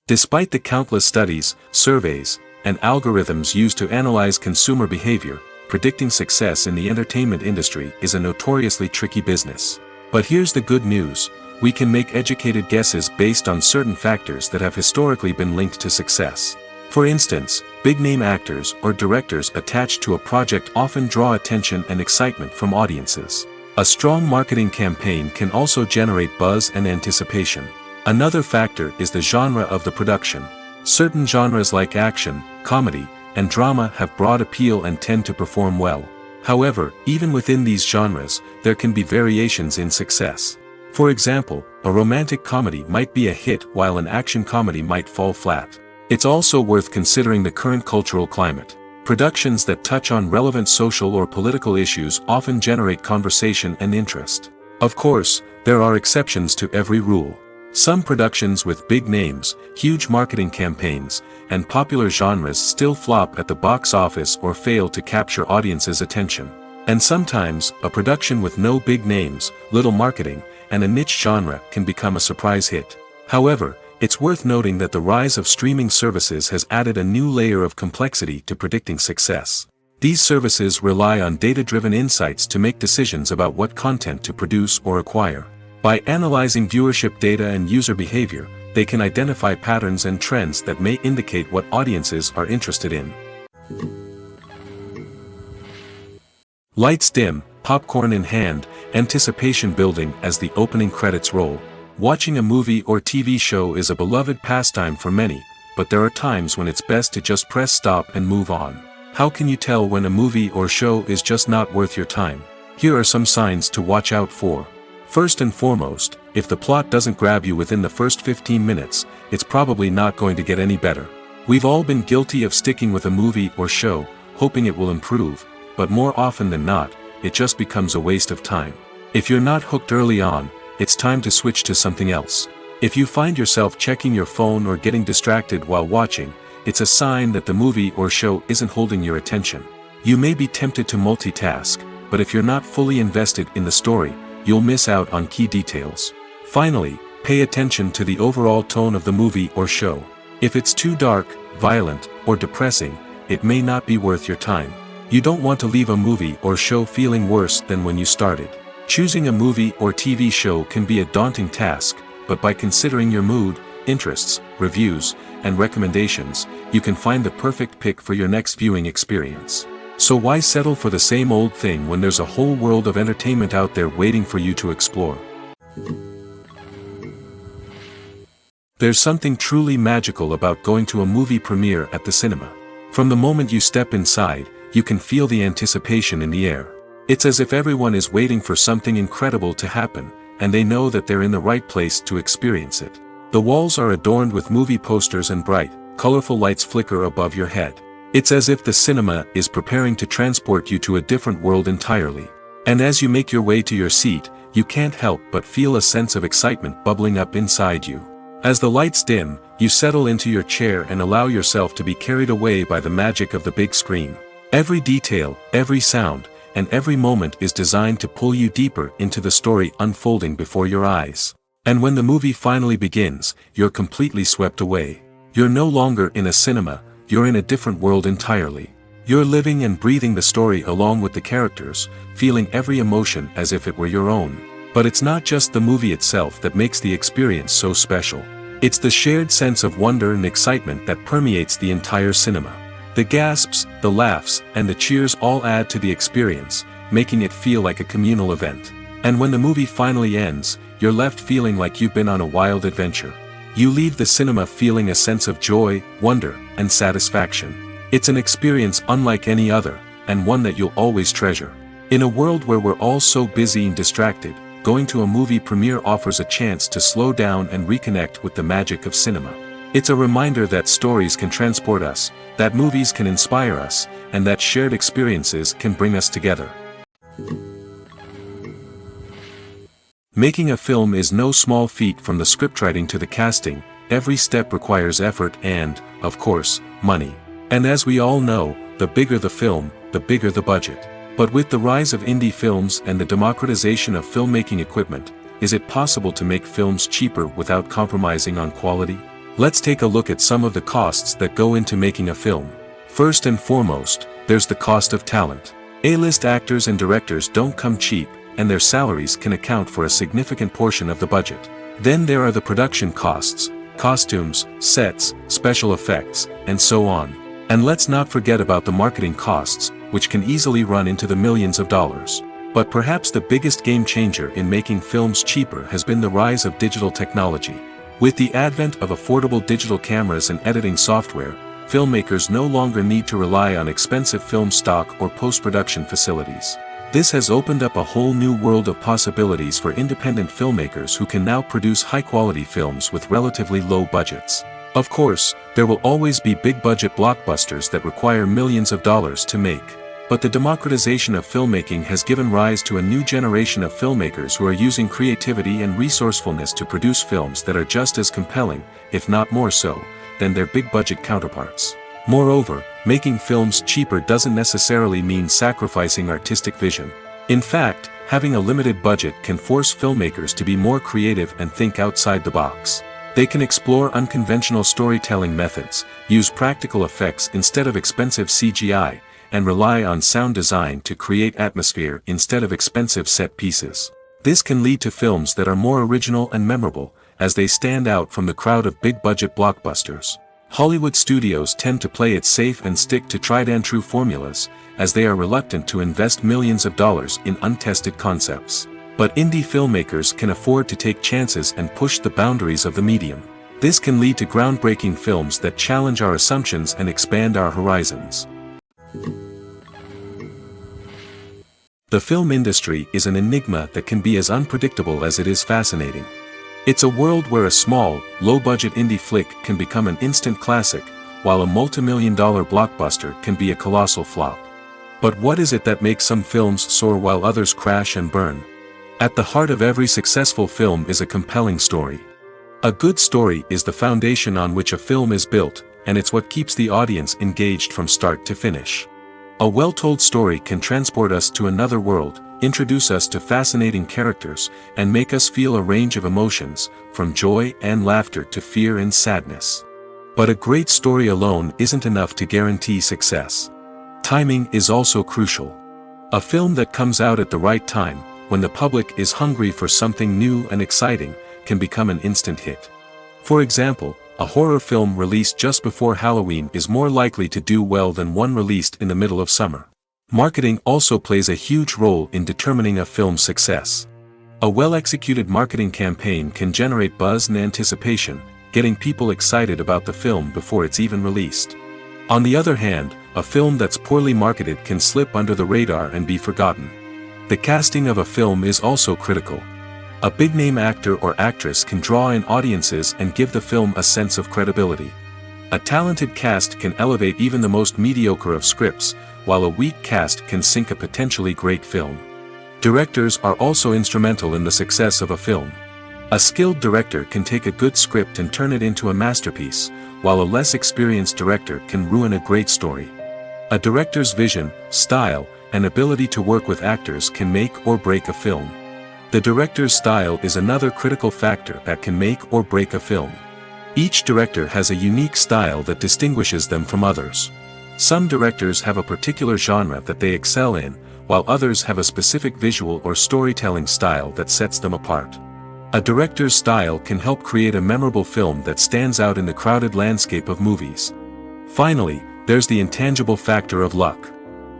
Despite the countless studies, surveys, and algorithms used to analyze consumer behavior, predicting success in the entertainment industry is a notoriously tricky business. But here's the good news: we can make educated guesses based on certain factors that have historically been linked to success. For instance, big-name actors or directors attached to a project often draw attention and excitement from audiences. A strong marketing campaign can also generate buzz and anticipation. Another factor is the genre of the production. Certain genres like action, comedy, and drama have broad appeal and tend to perform well. However, even within these genres, there can be variations in success. For example, a romantic comedy might be a hit while an action comedy might fall flat. It's also worth considering the current cultural climate. Productions that touch on relevant social or political issues often generate conversation and interest. Of course, there are exceptions to every rule. Some productions with big names, huge marketing campaigns, and popular genres still flop at the box office or fail to capture audiences' attention. And sometimes, a production with no big names, little marketing, and a niche genre can become a surprise hit. However, it's worth noting that the rise of streaming services has added a new layer of complexity to predicting success. These services rely on data-driven insights to make decisions about what content to produce or acquire. By analyzing viewership data and user behavior, they can identify patterns and trends that may indicate what audiences are interested in. Lights dim, popcorn in hand, anticipation building as the opening credits roll. Watching a movie or TV show is a beloved pastime for many, but there are times when it's best to just press stop and move on. How can you tell when a movie or show is just not worth your time? Here are some signs to watch out for. First and foremost, If the plot doesn't grab you within the first 15 minutes, it's probably not going to get any better. We've all been guilty of sticking with a movie or show, hoping it will improve, but more often than not, it just becomes a waste of time. If you're not hooked early on, it's time to switch to something else. If you find yourself checking your phone or getting distracted while watching, it's a sign that the movie or show isn't holding your attention. You may be tempted to multitask, but if you're not fully invested in the story, you'll miss out on key details. Finally, pay attention to the overall tone of the movie or show. If it's too dark, violent, or depressing, it may not be worth your time. You don't want to leave a movie or show feeling worse than when you started. Choosing a movie or TV show can be a daunting task, but by considering your mood, interests, reviews, and recommendations, you can find the perfect pick for your next viewing experience. So why settle for the same old thing when there's a whole world of entertainment out there waiting for you to explore? There's something truly magical about going to a movie premiere at the cinema. From the moment you step inside, you can feel the anticipation in the air. It's as if everyone is waiting for something incredible to happen, and they know that they're in the right place to experience it. The walls are adorned with movie posters and bright, colorful lights flicker above your head. It's as if the cinema is preparing to transport you to a different world entirely. And as you make your way to your seat, you can't help but feel a sense of excitement bubbling up inside you. As the lights dim, you settle into your chair and allow yourself to be carried away by the magic of the big screen. Every detail, every sound, and every moment is designed to pull you deeper into the story unfolding before your eyes. And when the movie finally begins, you're completely swept away. You're no longer in a cinema, you're in a different world entirely. You're living and breathing the story along with the characters, feeling every emotion as if it were your own. But it's not just the movie itself that makes the experience so special. It's the shared sense of wonder and excitement that permeates the entire cinema. The gasps, the laughs, and the cheers all add to the experience, making it feel like a communal event. And when the movie finally ends, you're left feeling like you've been on a wild adventure. You leave the cinema feeling a sense of joy, wonder, and satisfaction. It's an experience unlike any other, and one that you'll always treasure. In a world where we're all so busy and distracted, going to a movie premiere offers a chance to slow down and reconnect with the magic of cinema. It's a reminder that stories can transport us, that movies can inspire us, and that shared experiences can bring us together. Making a film is no small feat. From the scriptwriting to the casting, every step requires effort and, of course, money. And as we all know, the bigger the film, the bigger the budget. But with the rise of indie films and the democratization of filmmaking equipment, is it possible to make films cheaper without compromising on quality? Let's take a look at some of the costs that go into making a film. First and foremost, there's the cost of talent. A-list actors and directors don't come cheap, and their salaries can account for a significant portion of the budget. Then there are the production costs, costumes, sets, special effects, and so on. And let's not forget about the marketing costs, which can easily run into the millions of dollars. But perhaps the biggest game changer in making films cheaper has been the rise of digital technology. With the advent of affordable digital cameras and editing software, filmmakers no longer need to rely on expensive film stock or post-production facilities. This has opened up a whole new world of possibilities for independent filmmakers who can now produce high-quality films with relatively low budgets. Of course, there will always be big-budget blockbusters that require millions of dollars to make. But the democratization of filmmaking has given rise to a new generation of filmmakers who are using creativity and resourcefulness to produce films that are just as compelling, if not more so, than their big-budget counterparts. Moreover, making films cheaper doesn't necessarily mean sacrificing artistic vision. In fact, having a limited budget can force filmmakers to be more creative and think outside the box. They can explore unconventional storytelling methods, use practical effects instead of expensive CGI, and rely on sound design to create atmosphere instead of expensive set pieces. This can lead to films that are more original and memorable, as they stand out from the crowd of big-budget blockbusters. Hollywood studios tend to play it safe and stick to tried-and-true formulas, as they are reluctant to invest millions of dollars in untested concepts. But indie filmmakers can afford to take chances and push the boundaries of the medium. This can lead to groundbreaking films that challenge our assumptions and expand our horizons. The film industry is an enigma that can be as unpredictable as it is fascinating. It's a world where a small, low-budget indie flick can become an instant classic, while a multi-million-dollar blockbuster can be a colossal flop. But what is it that makes some films soar while others crash and burn? At the heart of every successful film is a compelling story. A good story is the foundation on which a film is built, and it's what keeps the audience engaged from start to finish. A well-told story can transport us to another world, introduce us to fascinating characters, and make us feel a range of emotions, from joy and laughter to fear and sadness. But a great story alone isn't enough to guarantee success. Timing is also crucial. A film that comes out at the right time, when the public is hungry for something new and exciting, can become an instant hit. For example, a horror film released just before Halloween is more likely to do well than one released in the middle of summer. Marketing also plays a huge role in determining a film's success. A well-executed marketing campaign can generate buzz and anticipation, getting people excited about the film before it's even released. On the other hand, a film that's poorly marketed can slip under the radar and be forgotten. The casting of a film is also critical. A big-name actor or actress can draw in audiences and give the film a sense of credibility. A talented cast can elevate even the most mediocre of scripts, while a weak cast can sink a potentially great film. Directors are also instrumental in the success of a film. A skilled director can take a good script and turn it into a masterpiece, while a less experienced director can ruin a great story. A director's vision, style, and ability to work with actors can make or break a film. The director's style is another critical factor that can make or break a film. Each director has a unique style that distinguishes them from others. Some directors have a particular genre that they excel in, while others have a specific visual or storytelling style that sets them apart. A director's style can help create a memorable film that stands out in the crowded landscape of movies. Finally, there's the intangible factor of luck.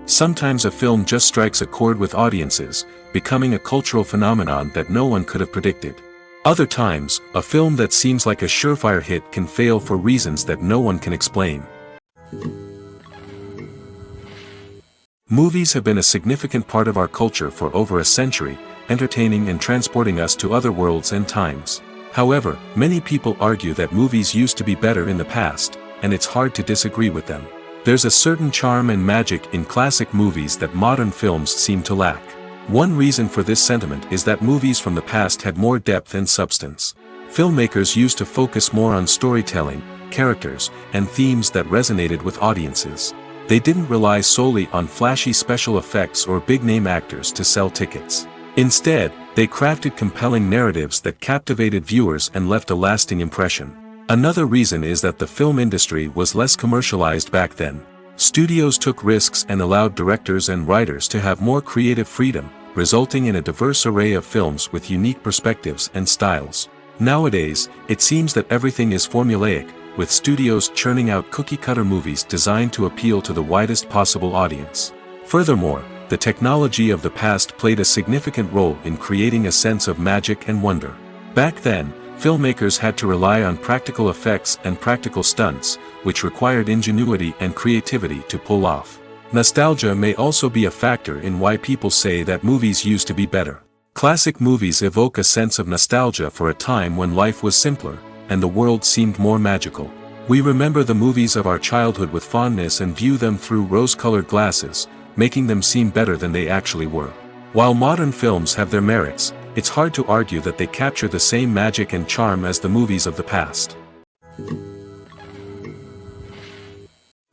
Sometimes a film just strikes a chord with audiences, becoming a cultural phenomenon that no one could have predicted. Other times, a film that seems like a surefire hit can fail for reasons that no one can explain. Movies have been a significant part of our culture for over a century, entertaining and transporting us to other worlds and times. However, many people argue that movies used to be better in the past, and it's hard to disagree with them. There's a certain charm and magic in classic movies that modern films seem to lack. One reason for this sentiment is that movies from the past had more depth and substance. Filmmakers used to focus more on storytelling, characters, and themes that resonated with audiences. They didn't rely solely on flashy special effects or big-name actors to sell tickets. Instead, they crafted compelling narratives that captivated viewers and left a lasting impression. Another reason is that the film industry was less commercialized back then. Studios took risks and allowed directors and writers to have more creative freedom, resulting in a diverse array of films with unique perspectives and styles. Nowadays, it seems that everything is formulaic, with studios churning out cookie-cutter movies designed to appeal to the widest possible audience. Furthermore, the technology of the past played a significant role in creating a sense of magic and wonder. Back then, filmmakers had to rely on practical effects and practical stunts, which required ingenuity and creativity to pull off. Nostalgia may also be a factor in why people say that movies used to be better. Classic movies evoke a sense of nostalgia for a time when life was simpler, and the world seemed more magical. We remember the movies of our childhood with fondness and view them through rose-colored glasses, making them seem better than they actually were. While modern films have their merits, it's hard to argue that they capture the same magic and charm as the movies of the past.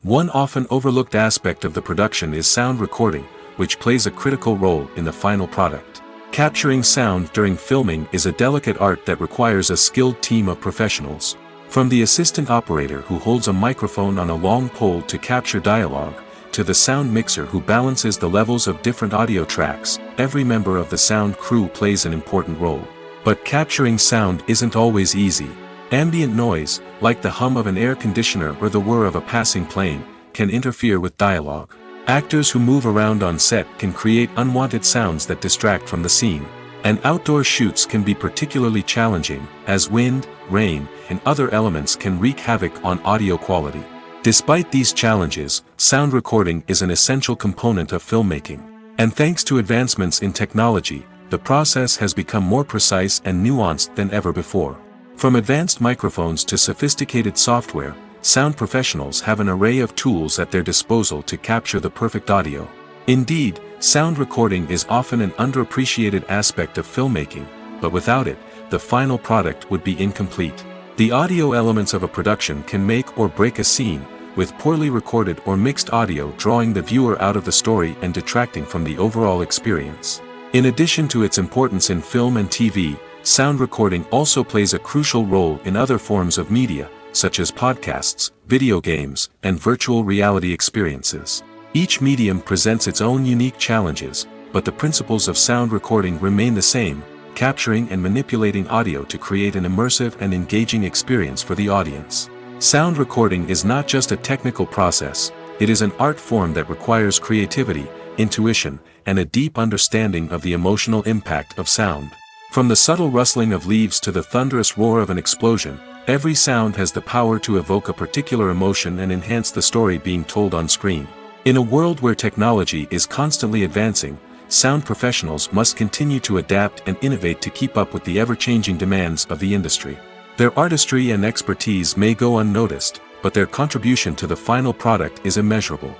One often overlooked aspect of the production is sound recording, which plays a critical role in the final product. Capturing sound during filming is a delicate art that requires a skilled team of professionals. From the assistant operator who holds a microphone on a long pole to capture dialogue, to the sound mixer who balances the levels of different audio tracks, every member of the sound crew plays an important role. But capturing sound isn't always easy. Ambient noise, like the hum of an air conditioner or the whir of a passing plane, can interfere with dialogue. Actors who move around on set can create unwanted sounds that distract from the scene. And outdoor shoots can be particularly challenging, as wind, rain, and other elements can wreak havoc on audio quality. Despite these challenges, sound recording is an essential component of filmmaking. And thanks to advancements in technology, the process has become more precise and nuanced than ever before. From advanced microphones to sophisticated software, sound professionals have an array of tools at their disposal to capture the perfect audio. Indeed, sound recording is often an underappreciated aspect of filmmaking, but without it, the final product would be incomplete. The audio elements of a production can make or break a scene, with poorly recorded or mixed audio drawing the viewer out of the story and detracting from the overall experience. In addition to its importance in film and TV, sound recording also plays a crucial role in other forms of media, such as podcasts, video games, and virtual reality experiences. Each medium presents its own unique challenges, but the principles of sound recording remain the same, capturing and manipulating audio to create an immersive and engaging experience for the audience. Sound recording is not just a technical process, it is an art form that requires creativity, intuition, and a deep understanding of the emotional impact of sound. From the subtle rustling of leaves to the thunderous roar of an explosion, every sound has the power to evoke a particular emotion and enhance the story being told on screen. In a world where technology is constantly advancing, sound professionals must continue to adapt and innovate to keep up with the ever-changing demands of the industry. Their artistry and expertise may go unnoticed, but their contribution to the final product is immeasurable.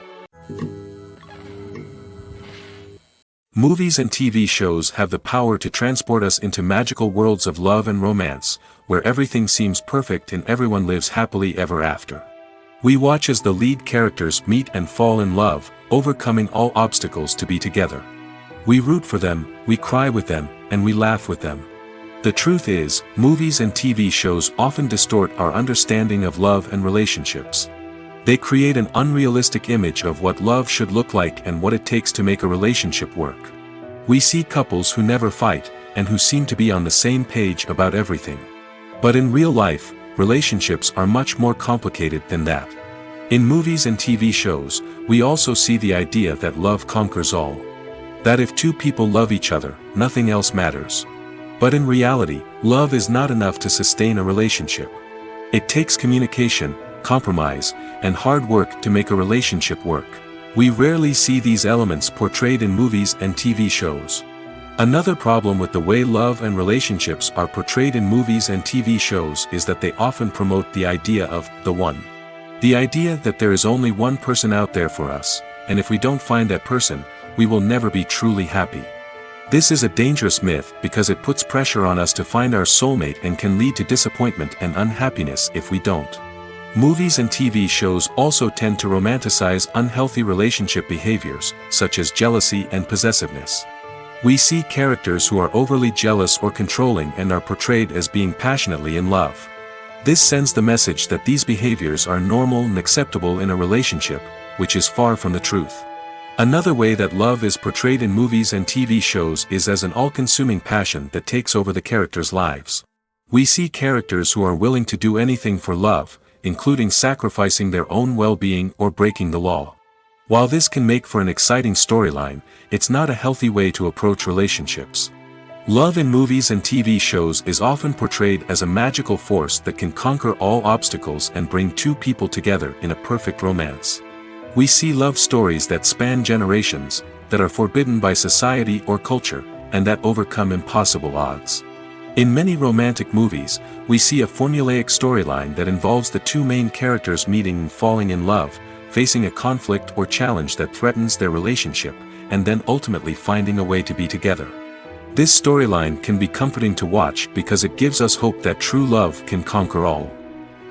Movies and TV shows have the power to transport us into magical worlds of love and romance, where everything seems perfect and everyone lives happily ever after. We watch as the lead characters meet and fall in love, overcoming all obstacles to be together. We root for them, we cry with them, and we laugh with them. The truth is, movies and TV shows often distort our understanding of love and relationships. They create an unrealistic image of what love should look like and what it takes to make a relationship work. We see couples who never fight, and who seem to be on the same page about everything. But in real life, relationships are much more complicated than that. In movies and TV shows, we also see the idea that love conquers all. That if two people love each other, nothing else matters. But in reality, love is not enough to sustain a relationship. It takes communication, compromise, and hard work to make a relationship work. We rarely see these elements portrayed in movies and TV shows. Another problem with the way love and relationships are portrayed in movies and TV shows is that they often promote the idea of the one. The idea that there is only one person out there for us, and if we don't find that person, we will never be truly happy. This is a dangerous myth because it puts pressure on us to find our soulmate and can lead to disappointment and unhappiness if we don't. Movies and TV shows also tend to romanticize unhealthy relationship behaviors, such as jealousy and possessiveness. We see characters who are overly jealous or controlling and are portrayed as being passionately in love. This sends the message that these behaviors are normal and acceptable in a relationship, which is far from the truth. Another way that love is portrayed in movies and TV shows is as an all-consuming passion that takes over the characters' lives. We see characters who are willing to do anything for love, including sacrificing their own well-being or breaking the law. While this can make for an exciting storyline, it's not a healthy way to approach relationships. Love in movies and TV shows is often portrayed as a magical force that can conquer all obstacles and bring two people together in a perfect romance. We see love stories that span generations, that are forbidden by society or culture, and that overcome impossible odds. In many romantic movies, we see a formulaic storyline that involves the two main characters meeting and falling in love, facing a conflict or challenge that threatens their relationship, and then ultimately finding a way to be together. This storyline can be comforting to watch because it gives us hope that true love can conquer all.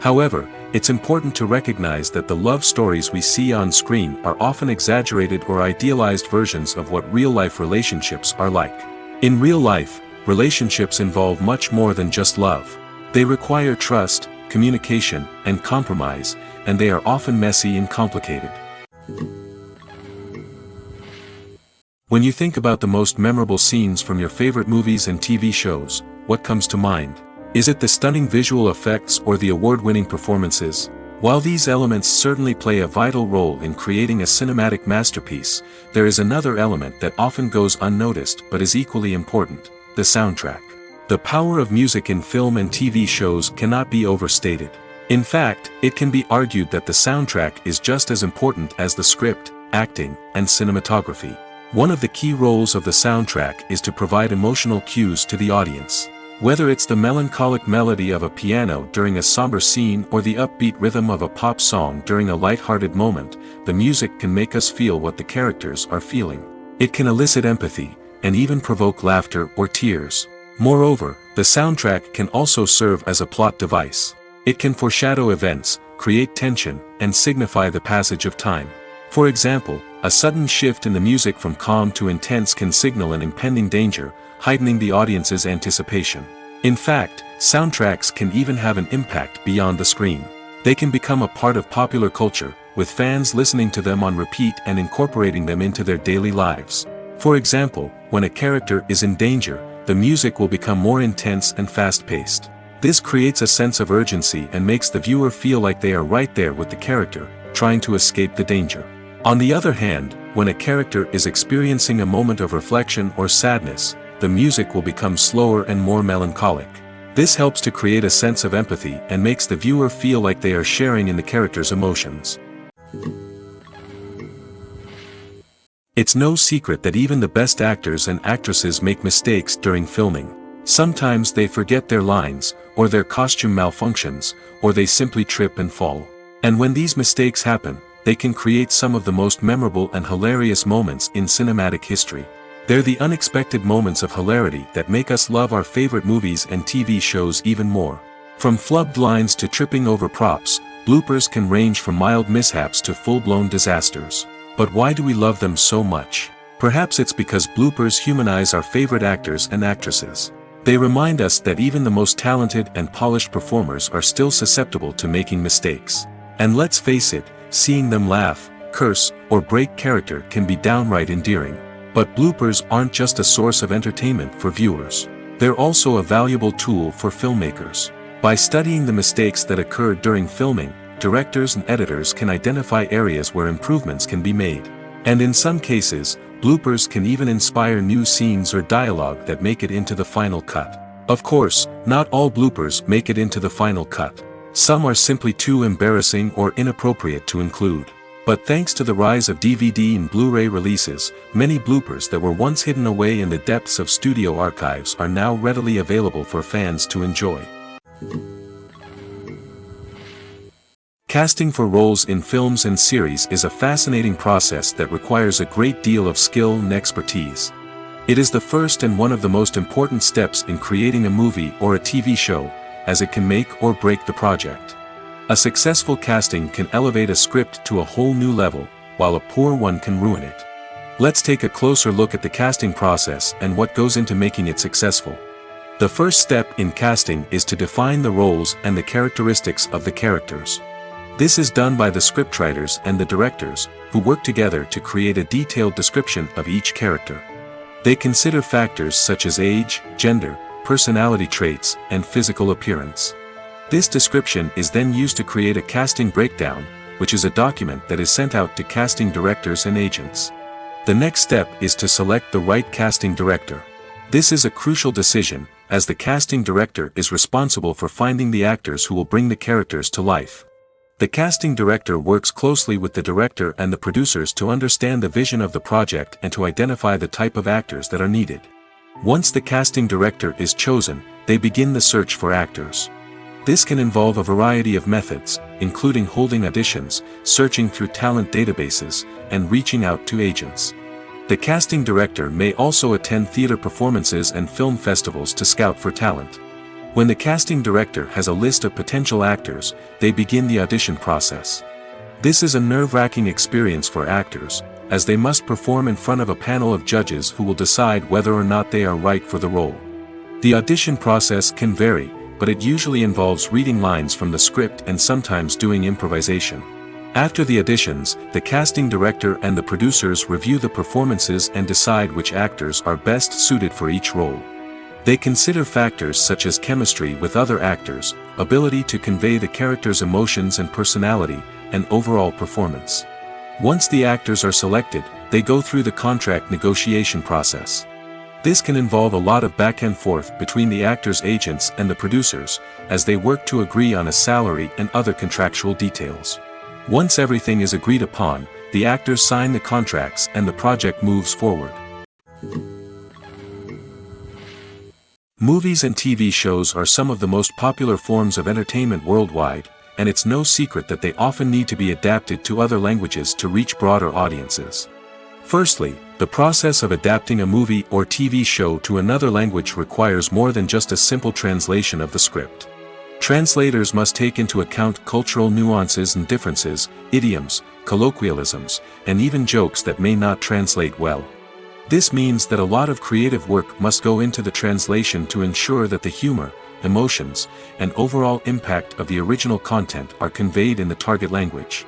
However, it's important to recognize that the love stories we see on screen are often exaggerated or idealized versions of what real-life relationships are like. In real life, relationships involve much more than just love. They require trust, communication, and compromise, and they are often messy and complicated. When you think about the most memorable scenes from your favorite movies and TV shows, what comes to mind? Is it the stunning visual effects or the award-winning performances? While these elements certainly play a vital role in creating a cinematic masterpiece, there is another element that often goes unnoticed but is equally important: the soundtrack. The power of music in film and TV shows cannot be overstated. In fact, it can be argued that the soundtrack is just as important as the script, acting, and cinematography. One of the key roles of the soundtrack is to provide emotional cues to the audience. Whether it's the melancholic melody of a piano during a somber scene or the upbeat rhythm of a pop song during a light-hearted moment, the music can make us feel what the characters are feeling. It can elicit empathy, and even provoke laughter or tears. Moreover, the soundtrack can also serve as a plot device. It can foreshadow events, create tension, and signify the passage of time. For example, a sudden shift in the music from calm to intense can signal an impending danger, heightening the audience's anticipation. In fact, soundtracks can even have an impact beyond the screen. They can become a part of popular culture, with fans listening to them on repeat and incorporating them into their daily lives. For example, when a character is in danger, the music will become more intense and fast-paced. This creates a sense of urgency and makes the viewer feel like they are right there with the character, trying to escape the danger. On the other hand, when a character is experiencing a moment of reflection or sadness, the music will become slower and more melancholic. This helps to create a sense of empathy and makes the viewer feel like they are sharing in the character's emotions. It's no secret that even the best actors and actresses make mistakes during filming. Sometimes they forget their lines, or their costume malfunctions, or they simply trip and fall. And when these mistakes happen, they can create some of the most memorable and hilarious moments in cinematic history. They're the unexpected moments of hilarity that make us love our favorite movies and TV shows even more. From flubbed lines to tripping over props, bloopers can range from mild mishaps to full-blown disasters. But why do we love them so much? Perhaps it's because bloopers humanize our favorite actors and actresses. They remind us that even the most talented and polished performers are still susceptible to making mistakes. And let's face it, seeing them laugh, curse, or break character can be downright endearing. But bloopers aren't just a source of entertainment for viewers. They're also a valuable tool for filmmakers. By studying the mistakes that occurred during filming, directors and editors can identify areas where improvements can be made. And in some cases, bloopers can even inspire new scenes or dialogue that make it into the final cut. Of course, not all bloopers make it into the final cut. Some are simply too embarrassing or inappropriate to include. But thanks to the rise of DVD and Blu-ray releases, many bloopers that were once hidden away in the depths of studio archives are now readily available for fans to enjoy. Casting for roles in films and series is a fascinating process that requires a great deal of skill and expertise. It is the first and one of the most important steps in creating a movie or a TV show, as it can make or break the project. A successful casting can elevate a script to a whole new level, while a poor one can ruin it. Let's take a closer look at the casting process and what goes into making it successful. The first step in casting is to define the roles and the characteristics of the characters. This is done by the scriptwriters and the directors, who work together to create a detailed description of each character. They consider factors such as age, gender, personality traits, and physical appearance. This description is then used to create a casting breakdown, which is a document that is sent out to casting directors and agents. The next step is to select the right casting director. This is a crucial decision, as the casting director is responsible for finding the actors who will bring the characters to life. The casting director works closely with the director and the producers to understand the vision of the project and to identify the type of actors that are needed. Once the casting director is chosen, they begin the search for actors. This can involve a variety of methods, including holding auditions, searching through talent databases, and reaching out to agents. The casting director may also attend theater performances and film festivals to scout for talent. When the casting director has a list of potential actors, they begin the audition process. This is a nerve-wracking experience for actors, as they must perform in front of a panel of judges who will decide whether or not they are right for the role. The audition process can vary, but it usually involves reading lines from the script and sometimes doing improvisation. After the auditions, the casting director and the producers review the performances and decide which actors are best suited for each role. They consider factors such as chemistry with other actors, ability to convey the character's emotions and personality, and overall performance. Once the actors are selected, they go through the contract negotiation process. This can involve a lot of back and forth between the actors' agents and the producers, as they work to agree on a salary and other contractual details. Once everything is agreed upon, the actors sign the contracts and the project moves forward. Movies and TV shows are some of the most popular forms of entertainment worldwide, and it's no secret that they often need to be adapted to other languages to reach broader audiences. Firstly, the process of adapting a movie or TV show to another language requires more than just a simple translation of the script. Translators must take into account cultural nuances and differences, idioms, colloquialisms, and even jokes that may not translate well. This means that a lot of creative work must go into the translation to ensure that the humor, emotions, and overall impact of the original content are conveyed in the target language.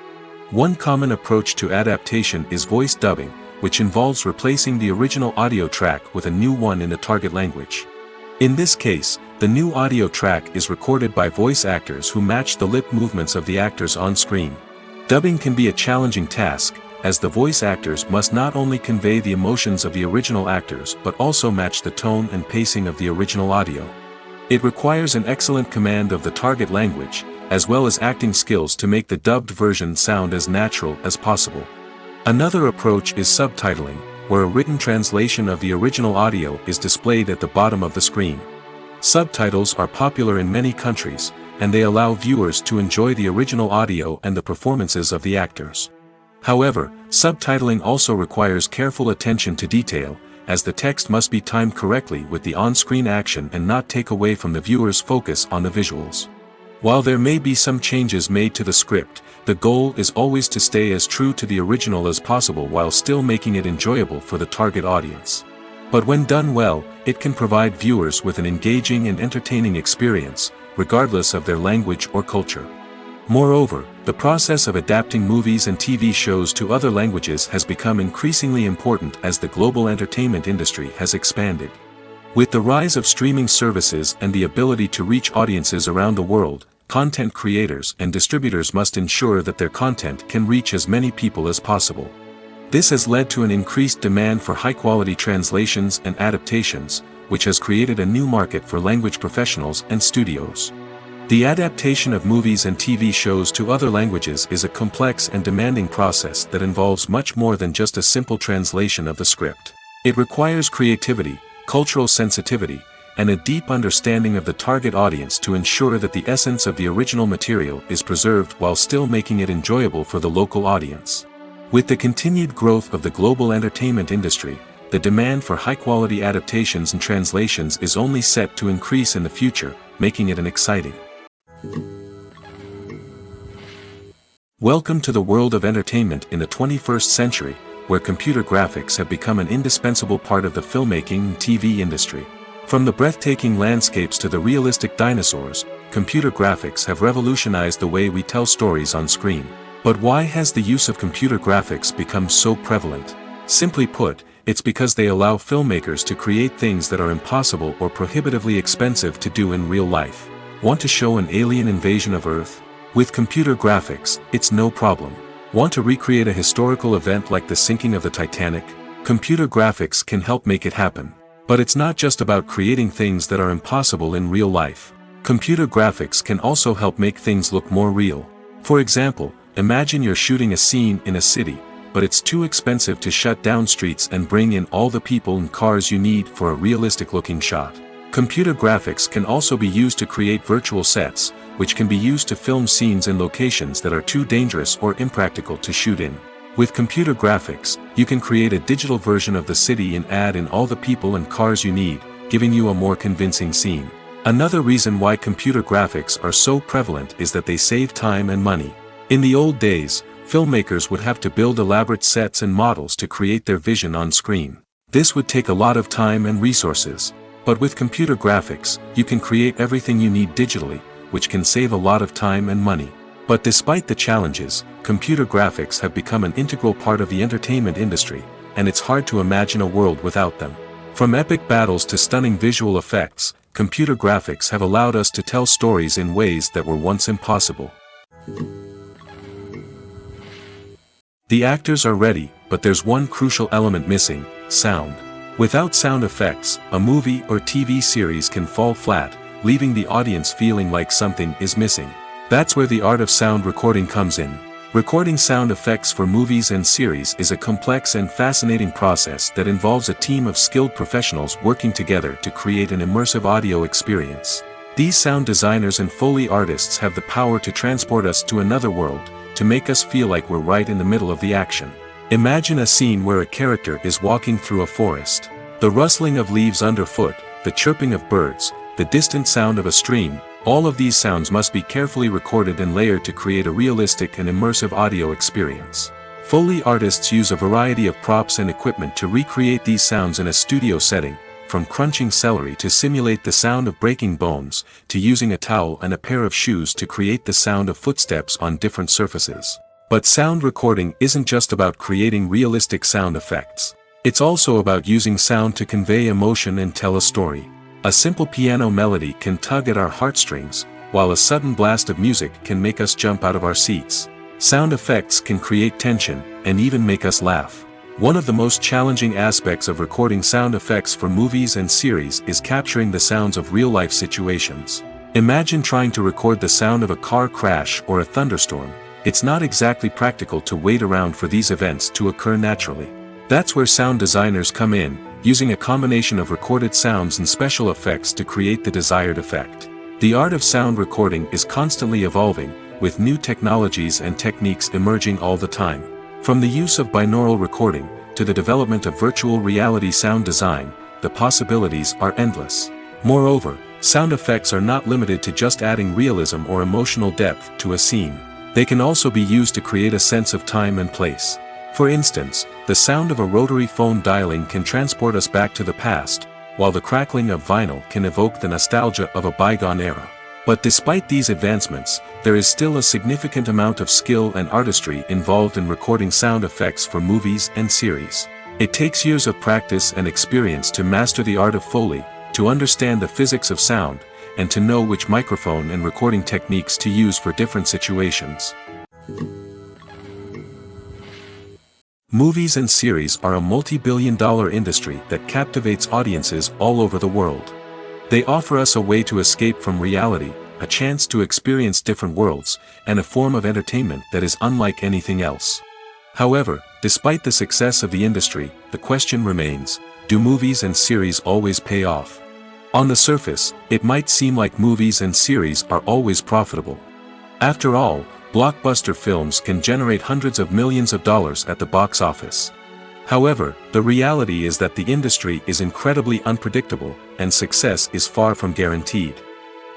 One common approach to adaptation is voice dubbing, which involves replacing the original audio track with a new one in the target language. In this case, the new audio track is recorded by voice actors who match the lip movements of the actors on screen. Dubbing can be a challenging task, as the voice actors must not only convey the emotions of the original actors but also match the tone and pacing of the original audio. It requires an excellent command of the target language, as well as acting skills to make the dubbed version sound as natural as possible. Another approach is subtitling, where a written translation of the original audio is displayed at the bottom of the screen. Subtitles are popular in many countries, and they allow viewers to enjoy the original audio and the performances of the actors. However, subtitling also requires careful attention to detail, as the text must be timed correctly with the on-screen action and not take away from the viewer's focus on the visuals. While there may be some changes made to the script, the goal is always to stay as true to the original as possible while still making it enjoyable for the target audience. But when done well, it can provide viewers with an engaging and entertaining experience, regardless of their language or culture. Moreover, the process of adapting movies and TV shows to other languages has become increasingly important as the global entertainment industry has expanded. With the rise of streaming services and the ability to reach audiences around the world, content creators and distributors must ensure that their content can reach as many people as possible. This has led to an increased demand for high-quality translations and adaptations, which has created a new market for language professionals and studios. The adaptation of movies and TV shows to other languages is a complex and demanding process that involves much more than just a simple translation of the script. It requires creativity, cultural sensitivity, and a deep understanding of the target audience to ensure that the essence of the original material is preserved while still making it enjoyable for the local audience. With the continued growth of the global entertainment industry, the demand for high-quality adaptations and translations is only set to increase in the future, making it an exciting. Welcome to the world of entertainment in the 21st century, where computer graphics have become an indispensable part of the filmmaking and TV industry. From the breathtaking landscapes to the realistic dinosaurs, computer graphics have revolutionized the way we tell stories on screen. But why has the use of computer graphics become so prevalent? Simply put, it's because they allow filmmakers to create things that are impossible or prohibitively expensive to do in real life. Want to show an alien invasion of Earth? With computer graphics, it's no problem. Want to recreate a historical event like the sinking of the Titanic? Computer graphics can help make it happen. But it's not just about creating things that are impossible in real life. Computer graphics can also help make things look more real. For example, imagine you're shooting a scene in a city, but it's too expensive to shut down streets and bring in all the people and cars you need for a realistic-looking shot. Computer graphics can also be used to create virtual sets, which can be used to film scenes in locations that are too dangerous or impractical to shoot in. With computer graphics, you can create a digital version of the city and add in all the people and cars you need, giving you a more convincing scene. Another reason why computer graphics are so prevalent is that they save time and money. In the old days, filmmakers would have to build elaborate sets and models to create their vision on screen. This would take a lot of time and resources. But with computer graphics, you can create everything you need digitally, which can save a lot of time and money. But despite the challenges, computer graphics have become an integral part of the entertainment industry, and it's hard to imagine a world without them. From epic battles to stunning visual effects, computer graphics have allowed us to tell stories in ways that were once impossible. The actors are ready, but there's one crucial element missing: sound. Without sound effects, a movie or TV series can fall flat, leaving the audience feeling like something is missing. That's where the art of sound recording comes in. Recording sound effects for movies and series is a complex and fascinating process that involves a team of skilled professionals working together to create an immersive audio experience. These sound designers and Foley artists have the power to transport us to another world, to make us feel like we're right in the middle of the action. Imagine a scene where a character is walking through a forest. The rustling of leaves underfoot, the chirping of birds, the distant sound of a stream, all of these sounds must be carefully recorded and layered to create a realistic and immersive audio experience. Foley artists use a variety of props and equipment to recreate these sounds in a studio setting, from crunching celery to simulate the sound of breaking bones, to using a towel and a pair of shoes to create the sound of footsteps on different surfaces. But sound recording isn't just about creating realistic sound effects. It's also about using sound to convey emotion and tell a story. A simple piano melody can tug at our heartstrings, while a sudden blast of music can make us jump out of our seats. Sound effects can create tension, and even make us laugh. One of the most challenging aspects of recording sound effects for movies and series is capturing the sounds of real-life situations. Imagine trying to record the sound of a car crash or a thunderstorm. It's not exactly practical to wait around for these events to occur naturally. That's where sound designers come in, using a combination of recorded sounds and special effects to create the desired effect. The art of sound recording is constantly evolving, with new technologies and techniques emerging all the time. From the use of binaural recording, to the development of virtual reality sound design, the possibilities are endless. Moreover, sound effects are not limited to just adding realism or emotional depth to a scene. They can also be used to create a sense of time and place. For instance, the sound of a rotary phone dialing can transport us back to the past, while the crackling of vinyl can evoke the nostalgia of a bygone era. But despite these advancements, there is still a significant amount of skill and artistry involved in recording sound effects for movies and series. It takes years of practice and experience to master the art of Foley, to understand the physics of sound, and to know which microphone and recording techniques to use for different situations. Movies and series are a multi-billion-dollar industry that captivates audiences all over the world. They offer us a way to escape from reality, a chance to experience different worlds, and a form of entertainment that is unlike anything else. However, despite the success of the industry, the question remains, do movies and series always pay off? On the surface, it might seem like movies and series are always profitable. After all, blockbuster films can generate hundreds of millions of dollars at the box office. However, the reality is that the industry is incredibly unpredictable, and success is far from guaranteed.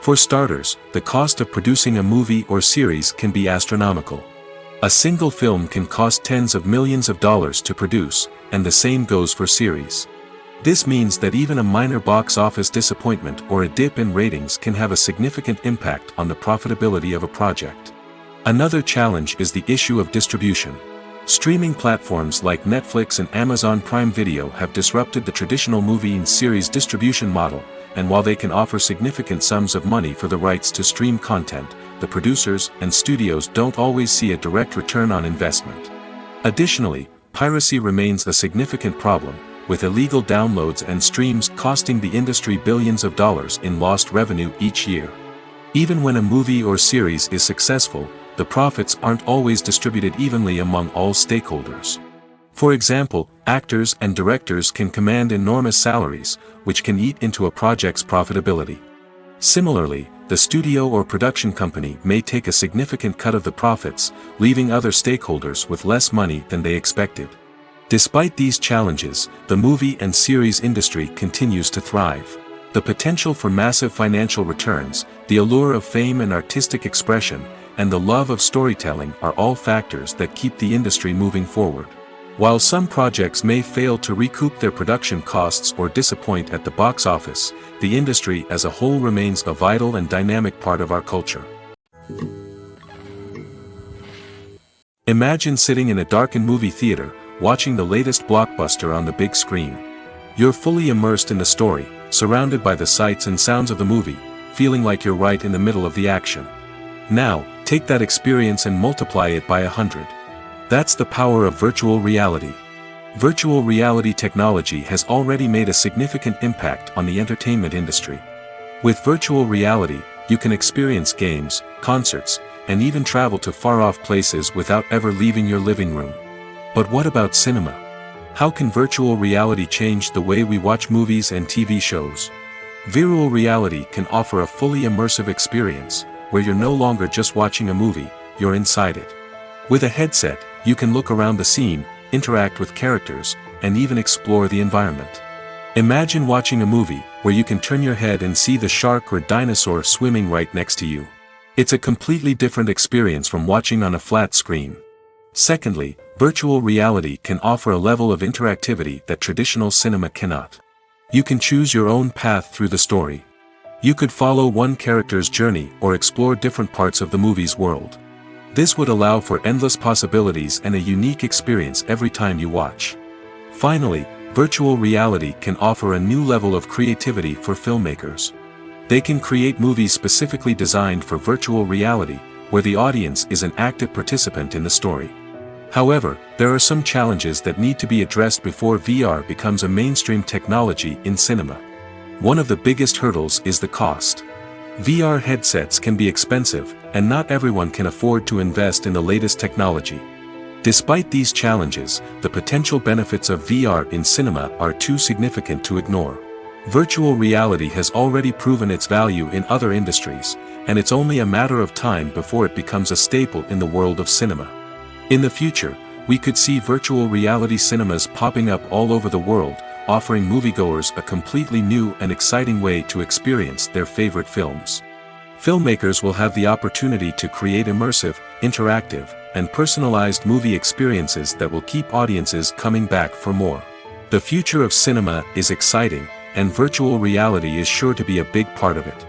For starters, the cost of producing a movie or series can be astronomical. A single film can cost tens of millions of dollars to produce, and the same goes for series. This means that even a minor box office disappointment or a dip in ratings can have a significant impact on the profitability of a project. Another challenge is the issue of distribution. Streaming platforms like Netflix and Amazon Prime Video have disrupted the traditional movie and series distribution model, and while they can offer significant sums of money for the rights to stream content, the producers and studios don't always see a direct return on investment. Additionally, piracy remains a significant problem, with illegal downloads and streams costing the industry billions of dollars in lost revenue each year. Even when a movie or series is successful, the profits aren't always distributed evenly among all stakeholders. For example, actors and directors can command enormous salaries, which can eat into a project's profitability. Similarly, the studio or production company may take a significant cut of the profits, leaving other stakeholders with less money than they expected. Despite these challenges, the movie and series industry continues to thrive. The potential for massive financial returns, the allure of fame and artistic expression, and the love of storytelling are all factors that keep the industry moving forward. While some projects may fail to recoup their production costs or disappoint at the box office, the industry as a whole remains a vital and dynamic part of our culture. Imagine sitting in a darkened movie theater, watching the latest blockbuster on the big screen. You're fully immersed in the story, surrounded by the sights and sounds of the movie, feeling like you're right in the middle of the action. Now, take that experience and multiply it by 100. That's the power of virtual reality. Virtual reality technology has already made a significant impact on the entertainment industry. With virtual reality, you can experience games, concerts, and even travel to far-off places without ever leaving your living room. But what about cinema? How can virtual reality change the way we watch movies and TV shows? Virtual reality can offer a fully immersive experience, where you're no longer just watching a movie, you're inside it. With a headset, you can look around the scene, interact with characters, and even explore the environment. Imagine watching a movie, where you can turn your head and see the shark or dinosaur swimming right next to you. It's a completely different experience from watching on a flat screen. Secondly, virtual reality can offer a level of interactivity that traditional cinema cannot. You can choose your own path through the story. You could follow one character's journey or explore different parts of the movie's world. This would allow for endless possibilities and a unique experience every time you watch. Finally, virtual reality can offer a new level of creativity for filmmakers. They can create movies specifically designed for virtual reality, where the audience is an active participant in the story. However, there are some challenges that need to be addressed before VR becomes a mainstream technology in cinema. One of the biggest hurdles is the cost. VR headsets can be expensive, and not everyone can afford to invest in the latest technology. Despite these challenges, the potential benefits of VR in cinema are too significant to ignore. Virtual reality has already proven its value in other industries, and it's only a matter of time before it becomes a staple in the world of cinema. In the future, we could see virtual reality cinemas popping up all over the world, offering moviegoers a completely new and exciting way to experience their favorite films. Filmmakers will have the opportunity to create immersive, interactive, and personalized movie experiences that will keep audiences coming back for more. The future of cinema is exciting, and virtual reality is sure to be a big part of it.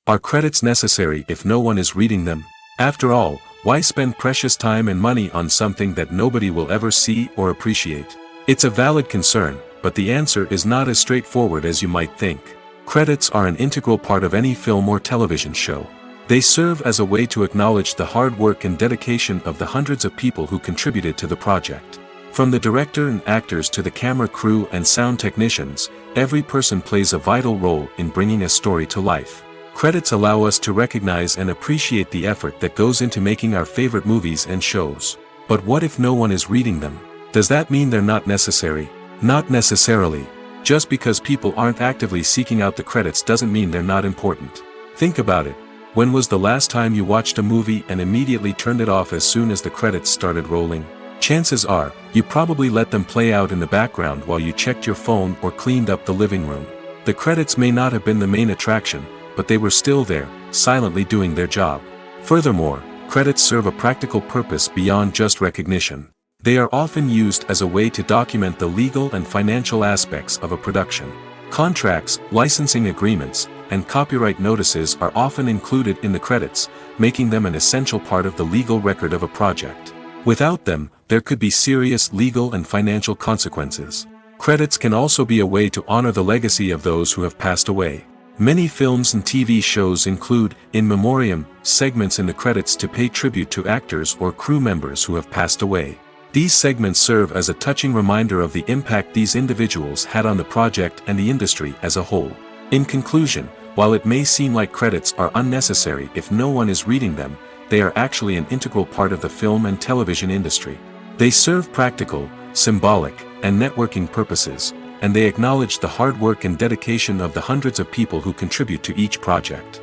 Are credits necessary if no one is reading them? After all, why spend precious time and money on something that nobody will ever see or appreciate? It's a valid concern, but the answer is not as straightforward as you might think. Credits are an integral part of any film or television show. They serve as a way to acknowledge the hard work and dedication of the hundreds of people who contributed to the project. From the director and actors to the camera crew and sound technicians, every person plays a vital role in bringing a story to life. Credits allow us to recognize and appreciate the effort that goes into making our favorite movies and shows. But what if no one is reading them? Does that mean they're not necessary? Not necessarily. Just because people aren't actively seeking out the credits doesn't mean they're not important. Think about it. When was the last time you watched a movie and immediately turned it off as soon as the credits started rolling? Chances are, you probably let them play out in the background while you checked your phone or cleaned up the living room. The credits may not have been the main attraction, but they were still there, silently doing their job. Furthermore, credits serve a practical purpose beyond just recognition. They are often used as a way to document the legal and financial aspects of a production. Contracts, licensing agreements, and copyright notices are often included in the credits, making them an essential part of the legal record of a project. Without them, there could be serious legal and financial consequences. Credits can also be a way to honor the legacy of those who have passed away. Many films and TV shows include, in memoriam, segments in the credits to pay tribute to actors or crew members who have passed away. These segments serve as a touching reminder of the impact these individuals had on the project and the industry as a whole. In conclusion, while it may seem like credits are unnecessary if no one is reading them, they are actually an integral part of the film and television industry. They serve practical, symbolic, and networking purposes, and they acknowledge the hard work and dedication of the hundreds of people who contribute to each project.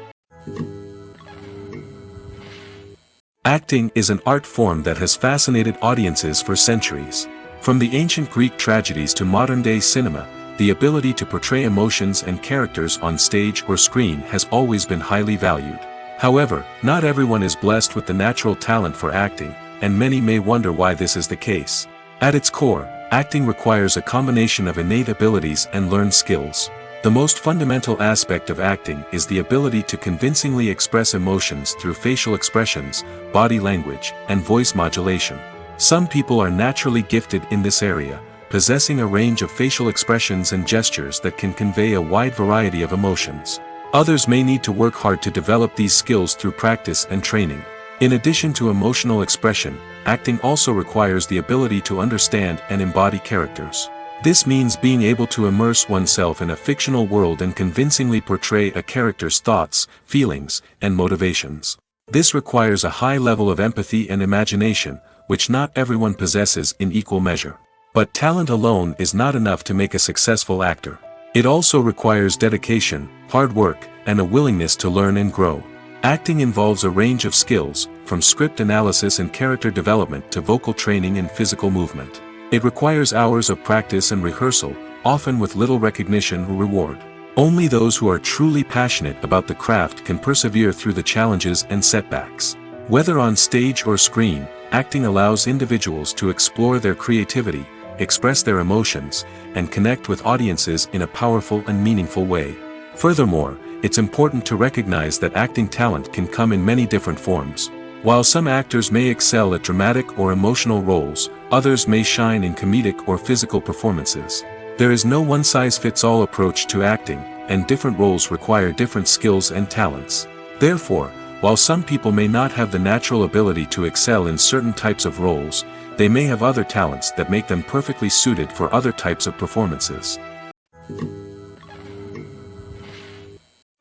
Acting is an art form that has fascinated audiences for centuries. From the ancient Greek tragedies to modern-day cinema, the ability to portray emotions and characters on stage or screen has always been highly valued. However, not everyone is blessed with the natural talent for acting, and many may wonder why this is the case. At its core, acting requires a combination of innate abilities and learned skills. The most fundamental aspect of acting is the ability to convincingly express emotions through facial expressions, body language, and voice modulation. Some people are naturally gifted in this area, possessing a range of facial expressions and gestures that can convey a wide variety of emotions. Others may need to work hard to develop these skills through practice and training. In addition to emotional expression, acting also requires the ability to understand and embody characters. This means being able to immerse oneself in a fictional world and convincingly portray a character's thoughts, feelings, and motivations. This requires a high level of empathy and imagination, which not everyone possesses in equal measure. But talent alone is not enough to make a successful actor. It also requires dedication, hard work, and a willingness to learn and grow. Acting involves a range of skills, from script analysis and character development to vocal training and physical movement. It requires hours of practice and rehearsal, often with little recognition or reward. Only those who are truly passionate about the craft can persevere through the challenges and setbacks. Whether on stage or screen, acting allows individuals to explore their creativity, express their emotions, and connect with audiences in a powerful and meaningful way. Furthermore, it's important to recognize that acting talent can come in many different forms. While some actors may excel at dramatic or emotional roles, others may shine in comedic or physical performances. There is no one-size-fits-all approach to acting, and different roles require different skills and talents. Therefore, while some people may not have the natural ability to excel in certain types of roles, they may have other talents that make them perfectly suited for other types of performances.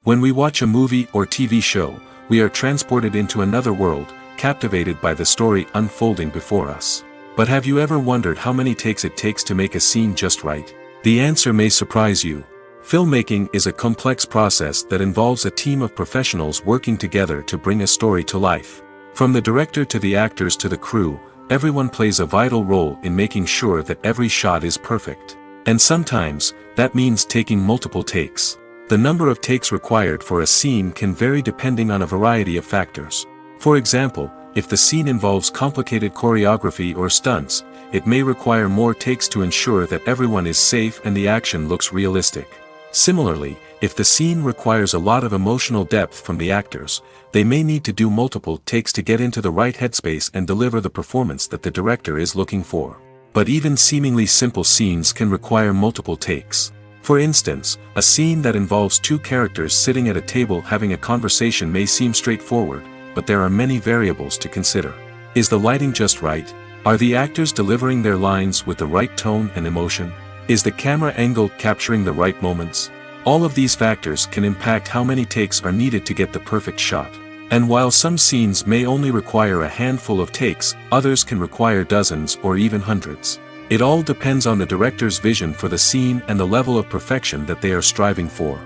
When we watch a movie or TV show, we are transported into another world, captivated by the story unfolding before us. But have you ever wondered how many takes it takes to make a scene just right? The answer may surprise you. Filmmaking is a complex process that involves a team of professionals working together to bring a story to life. From the director to the actors to the crew, everyone plays a vital role in making sure that every shot is perfect. And sometimes, that means taking multiple takes. The number of takes required for a scene can vary depending on a variety of factors. For example, if the scene involves complicated choreography or stunts, it may require more takes to ensure that everyone is safe and the action looks realistic. Similarly, if the scene requires a lot of emotional depth from the actors, they may need to do multiple takes to get into the right headspace and deliver the performance that the director is looking for. But even seemingly simple scenes can require multiple takes. For instance, a scene that involves two characters sitting at a table having a conversation may seem straightforward, but there are many variables to consider. Is the lighting just right? Are the actors delivering their lines with the right tone and emotion? Is the camera angle capturing the right moments? All of these factors can impact how many takes are needed to get the perfect shot. And while some scenes may only require a handful of takes, others can require dozens or even hundreds. It all depends on the director's vision for the scene and the level of perfection that they are striving for.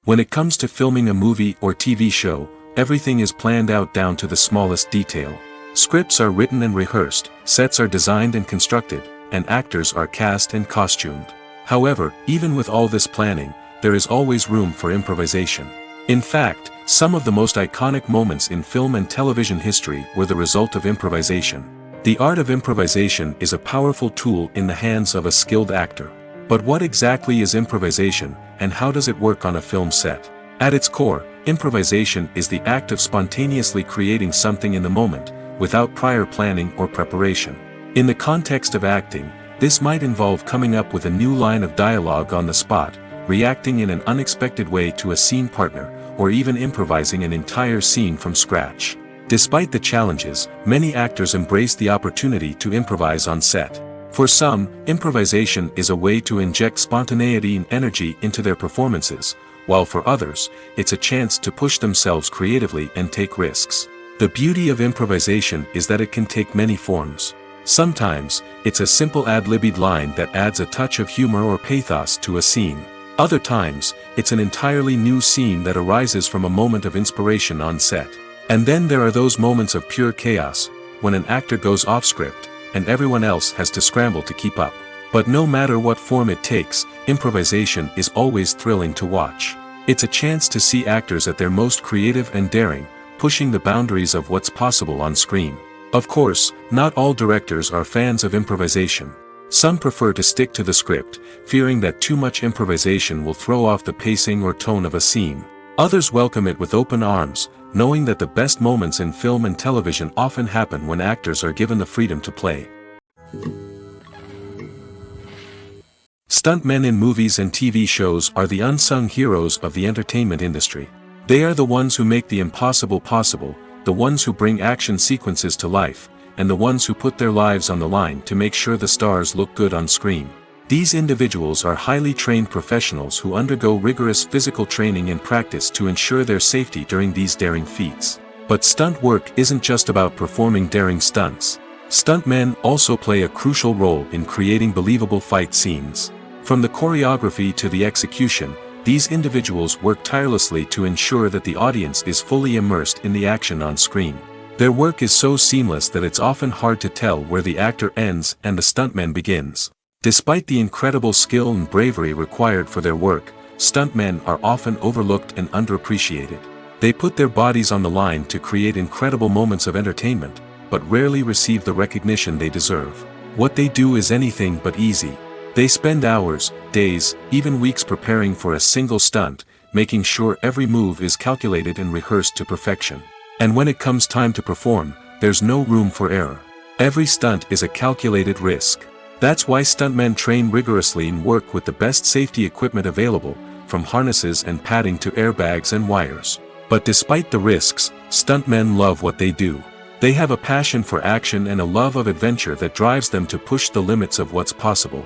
When it comes to filming a movie or TV show, everything is planned out down to the smallest detail. Scripts are written and rehearsed, sets are designed and constructed, and actors are cast and costumed. However, even with all this planning, there is always room for improvisation. In fact, some of the most iconic moments in film and television history were the result of improvisation. The art of improvisation is a powerful tool in the hands of a skilled actor. But what exactly is improvisation, and how does it work on a film set? At its core, improvisation is the act of spontaneously creating something in the moment, without prior planning or preparation. In the context of acting, this might involve coming up with a new line of dialogue on the spot, reacting in an unexpected way to a scene partner, or even improvising an entire scene from scratch. Despite the challenges, many actors embrace the opportunity to improvise on set. For some, improvisation is a way to inject spontaneity and energy into their performances, while for others, it's a chance to push themselves creatively and take risks. The beauty of improvisation is that it can take many forms. Sometimes, it's a simple ad-libbed line that adds a touch of humor or pathos to a scene. Other times, it's an entirely new scene that arises from a moment of inspiration on set. And then there are those moments of pure chaos, when an actor goes off script, and everyone else has to scramble to keep up. But no matter what form it takes, improvisation is always thrilling to watch. It's a chance to see actors at their most creative and daring, pushing the boundaries of what's possible on screen. Of course, not all directors are fans of improvisation. Some prefer to stick to the script, fearing that too much improvisation will throw off the pacing or tone of a scene. Others welcome it with open arms, knowing that the best moments in film and television often happen when actors are given the freedom to play. Stuntmen in movies and TV shows are the unsung heroes of the entertainment industry. They are the ones who make the impossible possible, the ones who bring action sequences to life, and the ones who put their lives on the line to make sure the stars look good on screen. These individuals are highly trained professionals who undergo rigorous physical training and practice to ensure their safety during these daring feats. But stunt work isn't just about performing daring stunts. Stuntmen also play a crucial role in creating believable fight scenes. From the choreography to the execution, these individuals work tirelessly to ensure that the audience is fully immersed in the action on screen. Their work is so seamless that it's often hard to tell where the actor ends and the stuntman begins. Despite the incredible skill and bravery required for their work, stuntmen are often overlooked and underappreciated. They put their bodies on the line to create incredible moments of entertainment, but rarely receive the recognition they deserve. What they do is anything but easy. They spend hours, days, even weeks preparing for a single stunt, making sure every move is calculated and rehearsed to perfection. And when it comes time to perform, there's no room for error. Every stunt is a calculated risk. That's why stuntmen train rigorously and work with the best safety equipment available, from harnesses and padding to airbags and wires. But despite the risks, stuntmen love what they do. They have a passion for action and a love of adventure that drives them to push the limits of what's possible.